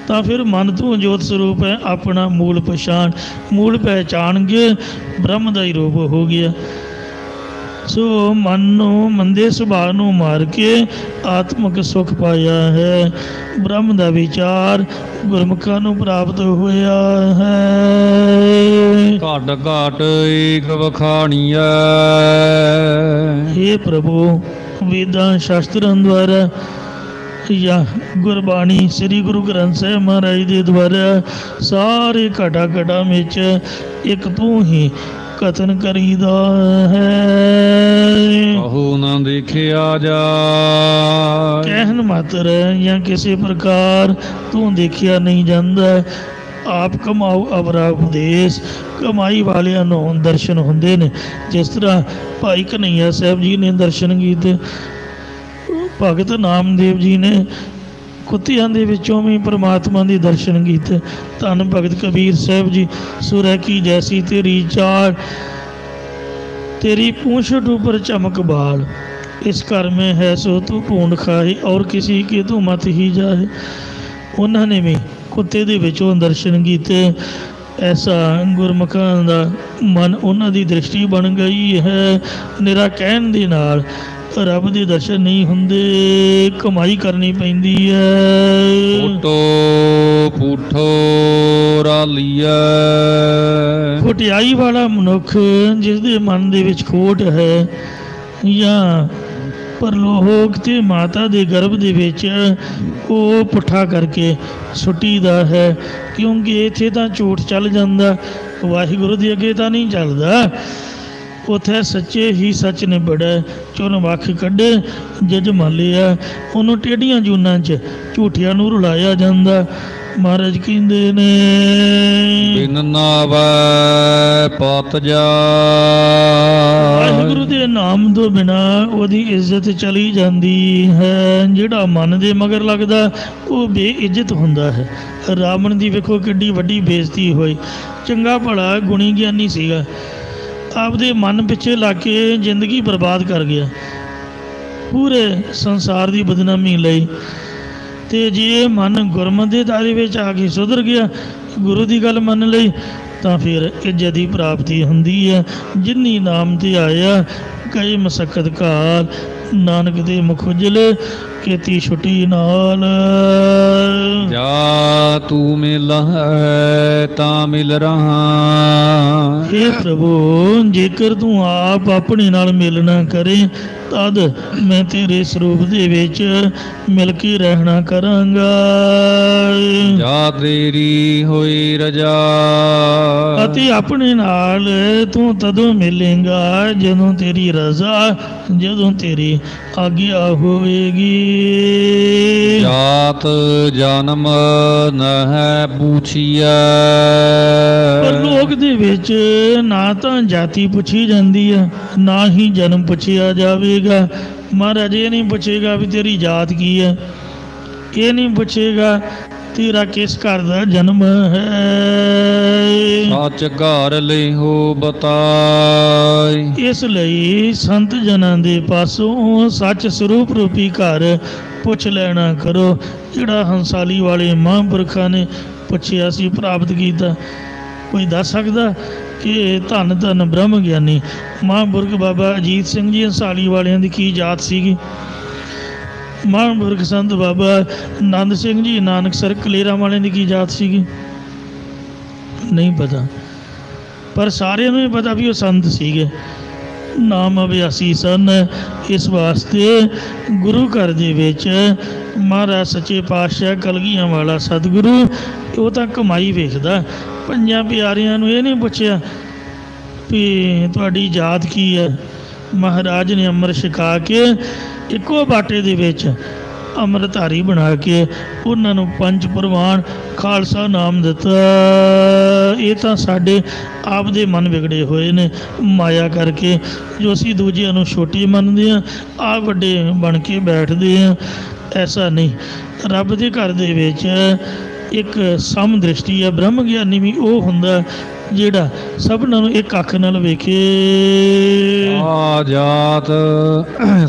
ਤਾਂ ਫਿਰ ਮਨ ਤੋਂ ਜੋਤ ਸਰੂਪ ਹੈ ਆਪਣਾ ਮੂਲ ਪਹਿਚਾਣ ਕੇ ਬ੍ਰਹਮ ਦਾ ਹੀ ਰੂਪ ਹੋ ਗਿਆ। ਸੋ ਮਨ ਨੂੰ ਮੰਦੇ ਸੁਭਾਅ ਨੂੰ ਮਾਰ ਕੇ ਆਤਮਿਕ ਸੁਖ ਪਾਇਆ ਹੈ। ਬ੍ਰਹਮ ਦਾ ਵਿਚਾਰ ਗੁਰਮੁਖਾਂ ਨੂੰ ਪ੍ਰਾਪਤ ਹੋਇਆ ਹੈ। ਘਟ ਘਟ ਏਕ ਵਖਾਣੀਐ। हे ਪ੍ਰਭੂ, ਵੇਦਾਂ ਸ਼ਾਸਤਰਾਂ ਦੁਆਰਾ ਜਾਂ ਗੁਰਬਾਣੀ ਸ੍ਰੀ ਗੁਰੂ ਗ੍ਰੰਥ ਸਾਹਿਬ ਮਹਾਰਾਜ ਦੇ ਦੁਆਰਾ ਸਾਰੇ ਘਟਾ ਵਿੱਚ ਇੱਕ ਤੂੰ ਹੀ ਕਥਨ ਕਰੀਦਾ ਹੈ। ਕਹੂ ਨਾ ਦੇਖਿਆ ਜਾ। ਕਹਿਣ ਮਾਤਰ ਜਾਂ ਕਿਸੇ ਪ੍ਰਕਾਰ ਤੂੰ ਦੇਖਿਆ ਨਹੀਂ ਜਾਂਦਾ। ਆਪ ਕਮਾਓ ਅਵਰਾ ਉਪਦੇਸ਼। ਕਮਾਈ ਵਾਲਿਆਂ ਨੂੰ ਦਰਸ਼ਨ ਹੁੰਦੇ ਨੇ। ਜਿਸ ਤਰ੍ਹਾਂ ਭਾਈ ਕਨ੍ਹਈਆ ਸਾਹਿਬ ਜੀ ਨੇ ਦਰਸ਼ਨ ਕੀਤੇ, ਭਗਤ ਨਾਮਦੇਵ ਜੀ ਨੇ ਕੁੱਤਿਆਂ ਦੇ ਵਿੱਚੋਂ ਵੀ ਪ੍ਰਮਾਤਮਾ ਦੇ ਦਰਸ਼ਨ ਕੀਤੇ। ਧੰਨ ਭਗਤ ਕਬੀਰ ਸਾਹਿਬ ਜੀ, ਸੁਰੈ ਕੀ ਜੈਸੀ ਤੇਰੀ ਚਾਲ, तेरी पूंछट ऊपर चमक बाल, इस घर में है सो तू ढूंढ खाए और किसी के तू मत ही जाए। उन्होंने भी कुत्ते दे विचों दर्शन कीते। ऐसा गुरमुखां दा मन उन्हां दी दृष्टि बन गई है। निरा कहण दे नाल रब दे दर्शन नहीं हुंदे, कमाई करनी पैंदी है। फूटो पूठो रालिया। ਖੋਟਿਆਈ ਵਾਲਾ ਮਨੁੱਖ ਜਿਸ ਦੇ ਮਨ ਦੇ ਵਿੱਚ ਖੋਟ ਹੈ ਜਾਂ ਪਰਲੋਕ ਤੇ ਮਾਤਾ ਦੇ ਗਰਭ ਦੇ ਵਿੱਚ, ਉਹ ਪੁੱਠਾ ਕਰਕੇ ਸੁੱਟੀਦਾ ਹੈ। ਕਿਉਂਕਿ ਇੱਥੇ ਤਾਂ ਝੂਠ ਚੱਲ ਜਾਂਦਾ, ਵਾਹਿਗੁਰੂ ਦੇ ਅੱਗੇ ਤਾਂ ਨਹੀਂ ਚੱਲਦਾ। ਉੱਥੇ ਸੱਚੇ ਹੀ ਸੱਚ ਨੇ ਬੜਾ ਚੁਣ ਵੱਖ ਕੱਢੇ ਜਜ ਮਾਲਿਆ। ਉਹਨੂੰ ਟੇਢੀਆਂ ਜੂਨਾਂ 'ਚ ਝੂਠਿਆਂ ਨੂੰ ਰੁਲਾਇਆ ਜਾਂਦਾ। ਮਹਾਰਾਜ ਕਹਿੰਦੇ ਨੇ ਬਿਨ ਨਾਵੈ ਪਤ ਜਾ। ਵਾਹਿਗੁਰੂ ਦੇ ਨਾਮ ਤੋਂ ਬਿਨਾ ਉਹਦੀ ਇੱਜ਼ਤ ਚਲੀ ਜਾਂਦੀ ਹੈ। ਜਿਹੜਾ ਮਨ ਦੇ ਮਗਰ ਲੱਗਦਾ ਉਹ ਬੇਇੱਜ਼ਤ ਹੁੰਦਾ ਹੈ। ਰਾਵਣ ਦੀ ਵੇਖੋ ਕਿੱਡੀ ਵੱਡੀ ਬੇਇੱਜ਼ਤੀ ਹੋਈ। ਚੰਗਾ ਭਲਾ ਗੁਣੀ ਗਿਆਨੀ ਸੀਗਾ, ਆਪਦੇ ਮਨ ਪਿੱਛੇ ਲੱਗ ਕੇ ਜ਼ਿੰਦਗੀ ਬਰਬਾਦ ਕਰ ਗਿਆ, ਪੂਰੇ ਸੰਸਾਰ ਦੀ ਬਦਨਾਮੀ ਲਈ। ਤੇ ਜੇ ਮਨ ਗੁਰਮਤਿ ਦੇ ਦਾਇਰੇ ਵਿੱਚ ਆ ਕੇ ਸੁਧਰ ਗਿਆ, ਗੁਰੂ ਦੀ ਗੱਲ ਮੰਨ ਲਈ, ਤਾਂ ਫਿਰ ਇੱਜ਼ਤ ਦੀ ਪ੍ਰਾਪਤੀ ਹੁੰਦੀ ਹੈ। ਜਿਨੀ ਨਾਮ ਤੇ ਆਇਆ ਕਈ ਮਸਕਤ ਕਾਲ, ਨਾਨਕ ਦੇ ਮੁਖ ਉਜਲੇ ਕੀਤੀ ਛੁੱਟੀ ਨਾਲ। ਜਾ ਤੂੰ ਮਿਲ ਹੈ ਤਾਂ ਮਿਲ ਰਹਾ। हे ਪ੍ਰਭੂ, ਜੇਕਰ ਤੂੰ ਆਪ ਆਪਣੇ ਨਾਲ ਮਿਲਣਾ ਕਰੇ ਤਦ ਮੈਂ ਤੇਰੇ ਸਰੂਪ ਦੇ ਵਿੱਚ ਮਿਲ ਕੇ ਰਹਿਣਾ ਕਰਾਂਗਾ। ਜਾ ਤੇਰੀ ਹੋਈ ਰਜਾ, ਅਤੇ ਆਪਣੇ ਨਾਲ ਤੂੰ ਤਦੋਂ ਮਿਲੇਗਾ ਜਦੋਂ ਤੇਰੀ ਰਜ਼ਾ, ਜਦੋਂ ਤੇਰੀ ਆਗਿਆ ਹੋਵੇਗੀ। ਜਾਤ ਜਨਮ ਨਹਿ ਪੂਛੀਐ, ਪਰ ਲੋਕ ਦੇ ਵਿੱਚ ਨਾ ਤਾਂ ਜਾਤੀ ਪੁੱਛੀ ਜਾਂਦੀ ਹੈ, ਨਾ ਹੀ ਜਨਮ ਪੁੱਛਿਆ ਜਾਵੇਗਾ। ਮਹਾਰਾਜ ਇਹ ਨਹੀਂ ਪੁੱਛੇਗਾ ਵੀ ਤੇਰੀ ਜਾਤ ਕੀ ਹੈ, ਇਹ ਨਹੀਂ ਪੁੱਛੇਗਾ ਤੇਰਾ ਕਿਸ ਘਰ ਦਾ ਜਨਮ ਹੈ। ਸੱਚ ਘਰ ਲਿਹੋ ਬਤਾਈ, ਇਸ ਲਈ ਸੰਤ ਜਨਾਂ ਦੇ ਪਾਸੋਂ ਸੱਚ ਸਰੂਪ ਰੂਪੀ ਘਰ ਪੁੱਛ ਲੈਣਾ ਕਰੋ, ਜਿਹੜਾ ਹੰਸਾਲੀ ਵਾਲੇ ਮਹਾਂਪੁਰਖਾਂ ਨੇ ਪੁੱਛਿਆ ਸੀ, ਪ੍ਰਾਪਤ ਕੀਤਾ। ਕੋਈ ਦੱਸ ਸਕਦਾ ਕਿ ਧੰਨ ਧੰਨ ਬ੍ਰਹਮ ਗਿਆਨੀ ਮਹਾਂਪੁਰਖ ਬਾਬਾ ਅਜੀਤ ਸਿੰਘ ਜੀ ਹੰਸਾਲੀ ਵਾਲਿਆਂ ਦੀ ਕੀ ਜਾਤ ਸੀਗੀ? ਮਹਾਂਪੁਰਖ ਸੰਤ ਬਾਬਾ ਆਨੰਦ ਸਿੰਘ ਜੀ ਨਾਨਕਸਰ ਕਲੇਰਾਂ ਵਾਲਿਆਂ ਦੀ ਕੀ ਜਾਤ ਸੀਗੀ? ਨਹੀਂ ਪਤਾ, ਪਰ ਸਾਰਿਆਂ ਨੂੰ ਹੀ ਪਤਾ ਵੀ ਉਹ ਸੰਤ ਸੀਗੇ, ਨਾਮ ਅਭਿਆਸੀ ਸਨ। ਇਸ ਵਾਸਤੇ ਗੁਰੂ ਘਰ ਦੇ ਵਿੱਚ ਮਹਾਰਾਜ ਸੱਚੇ ਪਾਤਸ਼ਾਹ ਕਲਗੀਆਂ ਵਾਲਾ ਸਤਿਗੁਰੂ ਉਹ ਤਾਂ ਕਮਾਈ ਵੇਖਦਾ। ਪੰਜਾਂ ਪਿਆਰਿਆਂ ਨੂੰ ਇਹ ਨਹੀਂ ਪੁੱਛਿਆ ਵੀ ਤੁਹਾਡੀ ਜਾਤ ਕੀ ਹੈ। ਮਹਾਰਾਜ ਨੇ ਅੰਮ੍ਰਿਤ ਛਕਾ ਕੇ ਇੱਕੋ ਬਾਟੇ ਦੇ ਵਿੱਚ ਅੰਮ੍ਰਿਤਧਾਰੀ ਬਣਾ ਕੇ ਉਹਨਾਂ ਨੂੰ ਪੰਜ ਪ੍ਰਵਾਨ ਖਾਲਸਾ ਨਾਮ ਦਿੱਤਾ। ਇਹ ਤਾਂ ਸਾਡੇ ਆਪ ਦੇ ਮਨ ਵਿਗੜੇ ਹੋਏ ਨੇ ਮਾਇਆ ਕਰਕੇ, ਜੋ ਅਸੀਂ ਦੂਜਿਆਂ ਨੂੰ ਛੋਟੀ ਮੰਨਦੇ ਹਾਂ, ਆਪ ਵੱਡੇ ਬਣ ਕੇ ਬੈਠਦੇ ਹਾਂ। ਐਸਾ ਨਹੀਂ, ਰੱਬ ਦੇ ਘਰ ਦੇ ਵਿੱਚ ਇੱਕ ਸਮ ਦ੍ਰਿਸ਼ਟੀ ਹੈ। ਬ੍ਰਹਮ ਗਿਆਨੀ ਵੀ ਉਹ ਹੁੰਦਾ ਜਿਹੜਾ ਸਭਨਾਂ ਨੂੰ ਇੱਕ ਅੱਖ ਨਾਲ ਵੇਖੇ। ਆ ਜਾਤ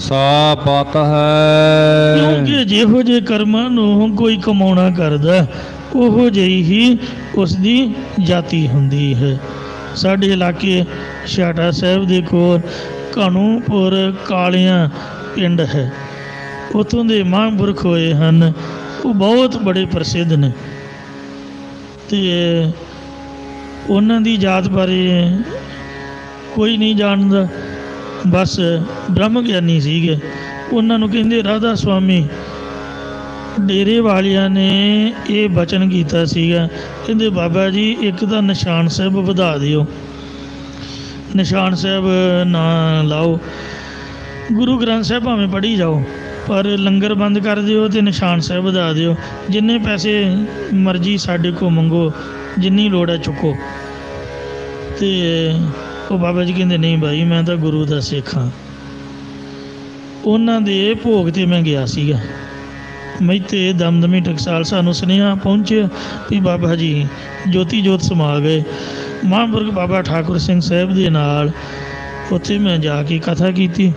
ਸਾ ਪਤ ਹੈ, ਕਿਉਂਕਿ ਜਿਹੋ ਜਿਹੇ ਕਰਮਾਂ ਨੂੰ ਕੋਈ ਕਮਾਉਣਾ ਕਰਦਾ, ਉਹੋ ਜਿਹੀ ਹੀ ਉਸ ਦੀ ਜਾਤੀ ਹੁੰਦੀ ਹੈ। ਸਾਡੇ ਇਲਾਕੇ ਛਾਟਾ ਸਾਹਿਬ ਦੇ ਕੋਲ ਘਣੂਪੁਰ ਕਾਲੀਆਂ ਪਿੰਡ ਹੈ, ਉੱਥੋਂ ਦੇ ਮਹਾਂਪੁਰਖ ਹੋਏ ਹਨ, ਉਹ ਬਹੁਤ ਬੜੇ ਪ੍ਰਸਿੱਧ ਨੇ। ਅਤੇ ਉਹਨਾਂ ਦੀ ਜਾਤ ਬਾਰੇ ਕੋਈ ਨਹੀਂ ਜਾਣਦਾ, ਬਸ ਬ੍ਰਹਮ ਗਿਆਨੀ ਸੀਗੇ। ਉਹਨਾਂ ਨੂੰ ਕਹਿੰਦੇ ਰਾਧਾ ਸੁਆਮੀ। ਡੇਰੇ ਵਾਲਿਆਂ ਨੇ ਇਹ ਬਚਨ ਕੀਤਾ ਸੀਗਾ, ਕਹਿੰਦੇ ਬਾਬਾ ਜੀ ਇੱਕ ਤਾਂ ਨਿਸ਼ਾਨ ਸਾਹਿਬ ਵਧਾ ਦਿਓ, ਨਿਸ਼ਾਨ ਸਾਹਿਬ ਨਾ ਲਾਓ, ਗੁਰੂ ਗ੍ਰੰਥ ਸਾਹਿਬ ਭਾਵੇਂ ਪੜ੍ਹੀ ਜਾਓ, ਪਰ ਲੰਗਰ ਬੰਦ ਕਰ ਦਿਓ ਅਤੇ ਨਿਸ਼ਾਨ ਸਾਹਿਬ ਵਧਾ ਦਿਓ। ਜਿੰਨੇ ਪੈਸੇ ਮਰਜ਼ੀ ਸਾਡੇ ਕੋਲ ਮੰਗੋ, ਜਿੰਨੀ ਲੋੜ ਹੈ ਚੁੱਕੋ। ਅਤੇ ਉਹ ਬਾਬਾ ਜੀ ਕਹਿੰਦੇ ਨਹੀਂ ਭਾਈ, ਮੈਂ ਤਾਂ ਗੁਰੂ ਦਾ ਸਿੱਖ ਹਾਂ। ਉਹਨਾਂ ਦੇ ਭੋਗ 'ਤੇ ਮੈਂ ਗਿਆ ਸੀਗਾ, ਮੈਤੇ ਦਮਦਮੀ ਟਕਸਾਲ ਸਾਨੂੰ ਸੁਨੇਹਾ ਪਹੁੰਚਿਆ ਵੀ ਬਾਬਾ ਜੀ ਜੋਤੀ ਜੋਤ ਸਮਾ ਗਏ। ਮਹਾਂਪੁਰਖ ਬਾਬਾ ਠਾਕੁਰ ਸਿੰਘ ਸਾਹਿਬ ਦੇ ਨਾਲ ਉੱਥੇ ਮੈਂ ਜਾ ਕੇ ਕਥਾ ਕੀਤੀ।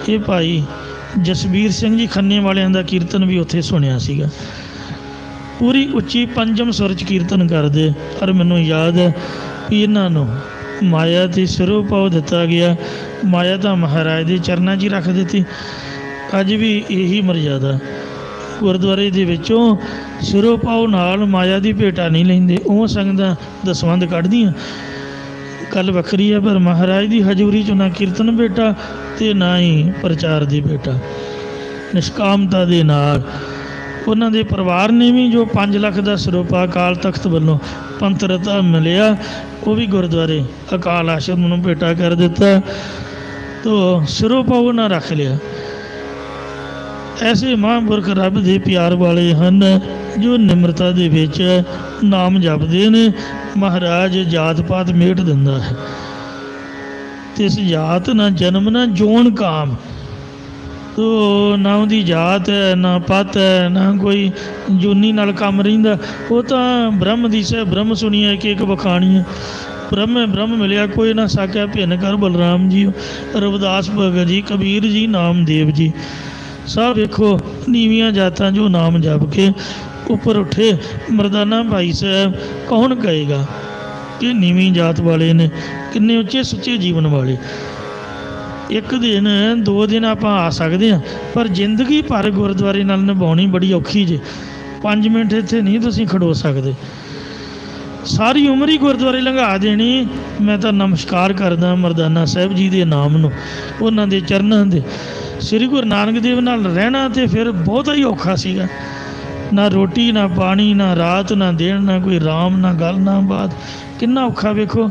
ਇਹ ਭਾਈ ਜਸਬੀਰ ਸਿੰਘ ਜੀ ਖੰਨੇ ਵਾਲਿਆਂ ਦਾ ਕੀਰਤਨ ਵੀ ਉੱਥੇ ਸੁਣਿਆ ਸੀਗਾ। ਪੂਰੀ ਉੱਚੀ ਪੰਜਮ ਸੁਰ 'ਚ ਕੀਰਤਨ ਕਰਦੇ। ਪਰ ਮੈਨੂੰ ਯਾਦ ਹੈ ਵੀ ਇਹਨਾਂ ਨੂੰ ਮਾਇਆ 'ਤੇ ਸਿਰੋਂ ਪਾਉ ਦਿੱਤਾ ਗਿਆ। ਮਾਇਆ ਤਾਂ ਮਹਾਰਾਜ ਦੇ ਚਰਨਾਂ 'ਚ ਹੀ ਰੱਖ ਦਿੱਤੀ। ਅੱਜ ਵੀ ਇਹੀ ਮਰਜ਼ਾਦਾ ਗੁਰਦੁਆਰੇ ਦੇ ਵਿੱਚੋਂ ਸਿਰੋਂ ਪਾਉ ਨਾਲ ਮਾਇਆ ਦੀ ਭੇਟਾ ਨਹੀਂ ਲੈਂਦੇ। ਉਹ ਸੰਗਤਾਂ ਦਸਵੰਧ ਕੱਢਦੀਆਂ, ਗੱਲ ਵੱਖਰੀ ਹੈ, ਪਰ ਮਹਾਰਾਜ ਦੀ ਹਜ਼ੂਰੀ 'ਚ ਨਾ ਕੀਰਤਨ ਭੇਟਾ ਅਤੇ ਨਾ ਹੀ ਪ੍ਰਚਾਰ ਦੀ ਭੇਟਾ। ਨਿਸ਼ਕਾਮਤਾ ਦੇ ਨਾਲ ਉਹਨਾਂ ਦੇ ਪਰਿਵਾਰ ਨੇ ਵੀ ਜੋ 5 ਲੱਖ ਦਾ ਸਰੋਪਾ ਅਕਾਲ ਤਖਤ ਵੱਲੋਂ ਪੰਥ ਰਤਾ ਮਿਲਿਆ, ਉਹ ਵੀ ਗੁਰਦੁਆਰੇ ਅਕਾਲ ਆਸ਼ਰਮ ਨੂੰ ਭੇਟਾ ਕਰ ਦਿੱਤਾ। ਤੋ ਸਰੋਪਾ ਉਹਨਾਂ ਰੱਖ ਲਿਆ। ਐਸੇ ਮਹਾਂਪੁਰਖ ਰੱਬ ਦੇ ਪਿਆਰ ਵਾਲੇ ਹਨ ਜੋ ਨਿਮਰਤਾ ਦੇ ਵਿੱਚ ਨਾਮ ਜਪਦੇ ਨੇ। ਮਹਾਰਾਜ ਜਾਤ ਪਾਤ ਮੇਟ ਦਿੰਦਾ ਹੈ, ਅਤੇ ਇਸ ਜਾਤ ਨਾ ਜਨਮ ਨਾ ਜੋਨ ਕਾਮ। ਤੋ ਨਾ ਉਹਦੀ ਜਾਤ ਹੈ, ਨਾ ਪਤ ਹੈ, ਨਾ ਕੋਈ ਜੂਨੀ ਨਾਲ ਕੰਮ ਰਹਿੰਦਾ। ਉਹ ਤਾਂ ਬ੍ਰਹਮ ਦੀ ਸਹਿ ਬ੍ਰਹਮ ਸੁਣੀਆ ਇੱਕ ਇੱਕ ਵਖਾਣੀ ਹੈ। ਬ੍ਰਹਮ ਬ੍ਰਹਮ ਮਿਲਿਆ ਕੋਈ ਨਾ ਸਾਕਿਆ ਭਿੰਨ ਕਰ ਬਲਰਾਮ ਜੀ, ਰਵਿਦਾਸ ਭਗਤ ਜੀ, ਕਬੀਰ ਜੀ, ਨਾਮਦੇਵ ਜੀ, ਸਭ ਵੇਖੋ ਨੀਵੀਆਂ ਜਾਤਾਂ ਜੋ ਨਾਮ ਜਪ ਕੇ ਉੱਪਰ ਉੱਠੇ। ਮਰਦਾਨਾ ਭਾਈ ਸਾਹਿਬ ਕੌਣ ਕਹੇਗਾ ਕਿ ਨੀਵੀਂ ਜਾਤ ਵਾਲੇ ਨੇ, ਕਿੰਨੇ ਉੱਚੇ ਸੁੱਚੇ ਜੀਵਨ ਵਾਲੇ। ਇੱਕ ਦਿਨ 2 ਦਿਨ ਆਪਾਂ ਆ ਸਕਦੇ ਹਾਂ, ਪਰ ਜ਼ਿੰਦਗੀ ਭਰ ਗੁਰਦੁਆਰੇ ਨਾਲ ਨਿਭਾਉਣੀ ਬੜੀ ਔਖੀ ਜੇ। 5 ਮਿੰਟ ਇੱਥੇ ਨਹੀਂ ਤੁਸੀਂ ਖੜੋ ਸਕਦੇ, ਸਾਰੀ ਉਮਰ ਹੀ ਗੁਰਦੁਆਰੇ ਲੰਘਾ ਦੇਣੀ। ਮੈਂ ਤਾਂ ਨਮਸਕਾਰ ਕਰਦਾ ਮਰਦਾਨਾ ਸਾਹਿਬ ਜੀ ਦੇ ਨਾਮ ਨੂੰ, ਉਹਨਾਂ ਦੇ ਚਰਨਾਂ ਦੇ। ਸ੍ਰੀ ਗੁਰੂ ਨਾਨਕ ਦੇਵ ਨਾਲ ਰਹਿਣਾ ਤੇ ਫਿਰ ਬਹੁਤਾ ਹੀ ਔਖਾ ਸੀਗਾ। ਨਾ ਰੋਟੀ ਨਾ ਪਾਣੀ ਨਾ ਰਾਤ ਨਾ ਦਿਨ ਨਾ ਕੋਈ ਆਰਾਮ ਨਾ ਗੱਲ ਨਾ ਬਾਤ, ਕਿੰਨਾ ਔਖਾ। ਵੇਖੋ